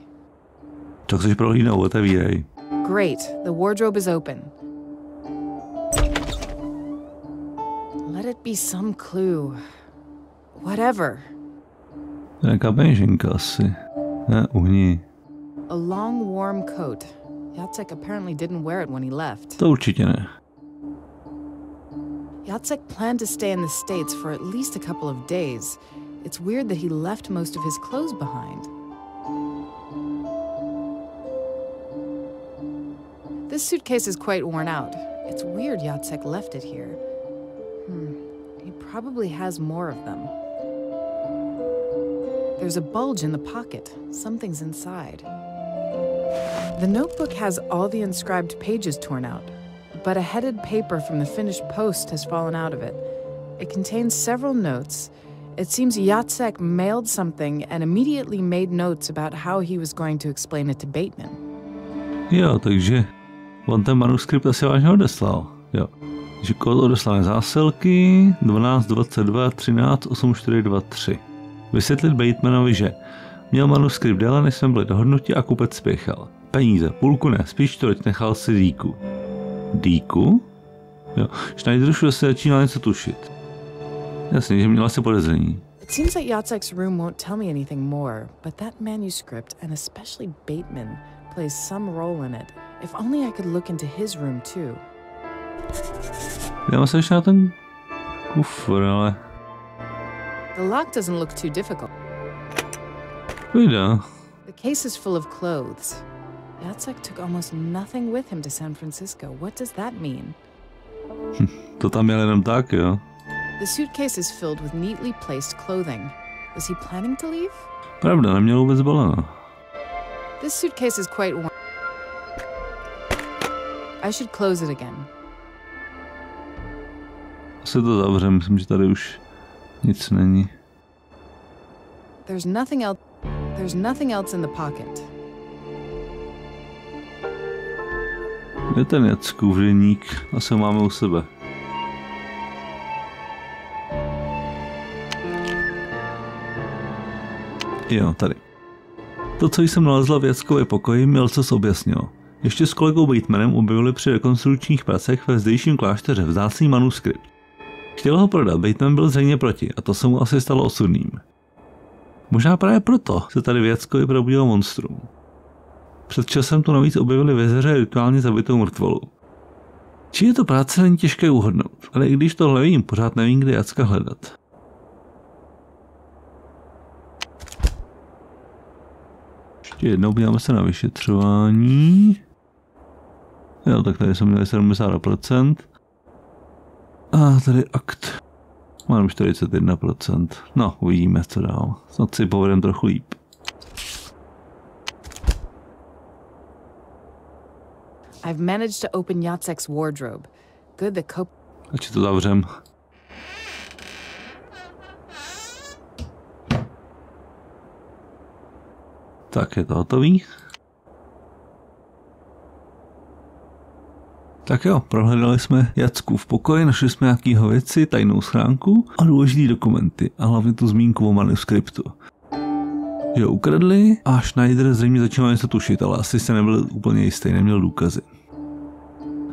Tak chceš prohlídnout, otevírej. Great, the wardrobe is open. Let it be some clue. Whatever. Nějaká peněženka asi. Ne, uhni. A long warm coat. Jacek apparently didn't wear it when he left. To určitě ne. Jacek planned to stay in the States for at least a couple of days. It's weird that he left most of his clothes behind. This suitcase is quite worn out. It's weird Jacek left it here. He probably has more of them. There's a bulge in the pocket. Something's inside. The notebook has all the inscribed pages torn out, but a headed paper from the finished post has fallen out of it. It contains several notes. It seems Jacek mailed something and immediately made notes about how he was going to explain it to Bateman. Jo, takže on ten manuskript asi vážně odeslal. Jo. Takže kód odeslané zásilky 12 22 13 8423. Vysvětlit Batemanovi, že měl manuskript déle, než jsme byli dohodnuti a kupec spěchal. Peníze, půlku ne, spíš tolik nechal si díku. Díku? Jo, Schneider už se začínal něco tušit. Jasně, že měla si podezření. It seems that Jacek's room won't tell me anything more, but that manuscript, and especially Bateman, plays some role in it. If only I could look into his room too. Jdeme se ještě na ten kufr, ale... The lock doesn't look too difficult. Vyjde. The case is full of clothes. Jacek took almost nothing with him to San Francisco. What does that mean? To tam měl jenom tak, jo? The suitcase is filled with neatly placed clothing. Was he planning to leave? Pravda, neměl vůbec baleno. This suitcase is quite warm. I should close it again. Asi to zavřem, myslím, že tady už nic není. There's nothing else in the pocket. Kde je ten Jackův deník? Asi ho máme u sebe. Jo, tady. To, co jsem nalezla v Jackově pokoji, mi Elcas objasnil. Ještě s kolegou Batemanem objevili při rekonstrukčních pracech ve zdejším klášteře vzácný manuskript. Chtěl ho prodat, Bateman byl zřejmě proti a to se mu asi stalo osudným. Možná právě proto se tady v Jackovi probudilo monstrum. Před časem tu navíc objevili v jezeře rituálně zabitou mrtvolu. Či je to práce, není těžké uhodnout, ale i když tohle vím, pořád nevím, kde Jacka hledat. Ještě jednou podíváme se na vyšetřování. Jo, tak tady jsme měli 70%. A tady akt. Mám 41%. No, uvidíme, co dál. Snad si povedem trochu líp. I've managed to open Jacek's wardrobe. Good, the cope. Ať to zavřem. Tak je to hotový. Tak jo, prohledali jsme Jackův pokoj, našli jsme nějakýho věci, tajnou schránku a důležitý dokumenty a hlavně tu zmínku o manuskriptu. Že ho ukradli a Schneider zřejmě začal něco tušit, ale asi se nebyl úplně jistý, neměl důkazy.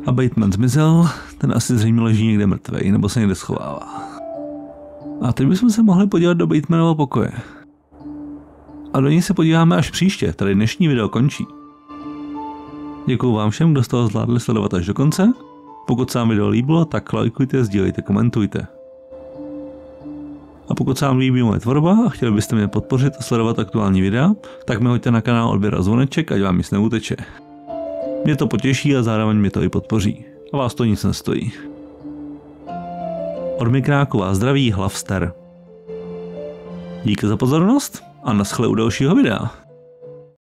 A Bateman zmizel, ten asi zřejmě leží někde mrtvej, nebo se někde schovává. A teď bychom se mohli podívat do Batemanova pokoje. A do něj se podíváme až příště, tady dnešní video končí. Děkuju vám všem, kdo z toho zvládli sledovat až do konce. Pokud se vám video líbilo, tak lajkujte, sdílejte, komentujte. A pokud se vám líbí moje tvorba a chtěli byste mě podpořit a sledovat aktuální videa, tak mi hoďte na kanál odběr a zvoneček, ať vám nic neuteče. Mě to potěší a zároveň mě to i podpoří. A vás to nic nestojí. Od mikráku vás zdraví KLÁŠTER. Díky za pozornost a naschle u dalšího videa.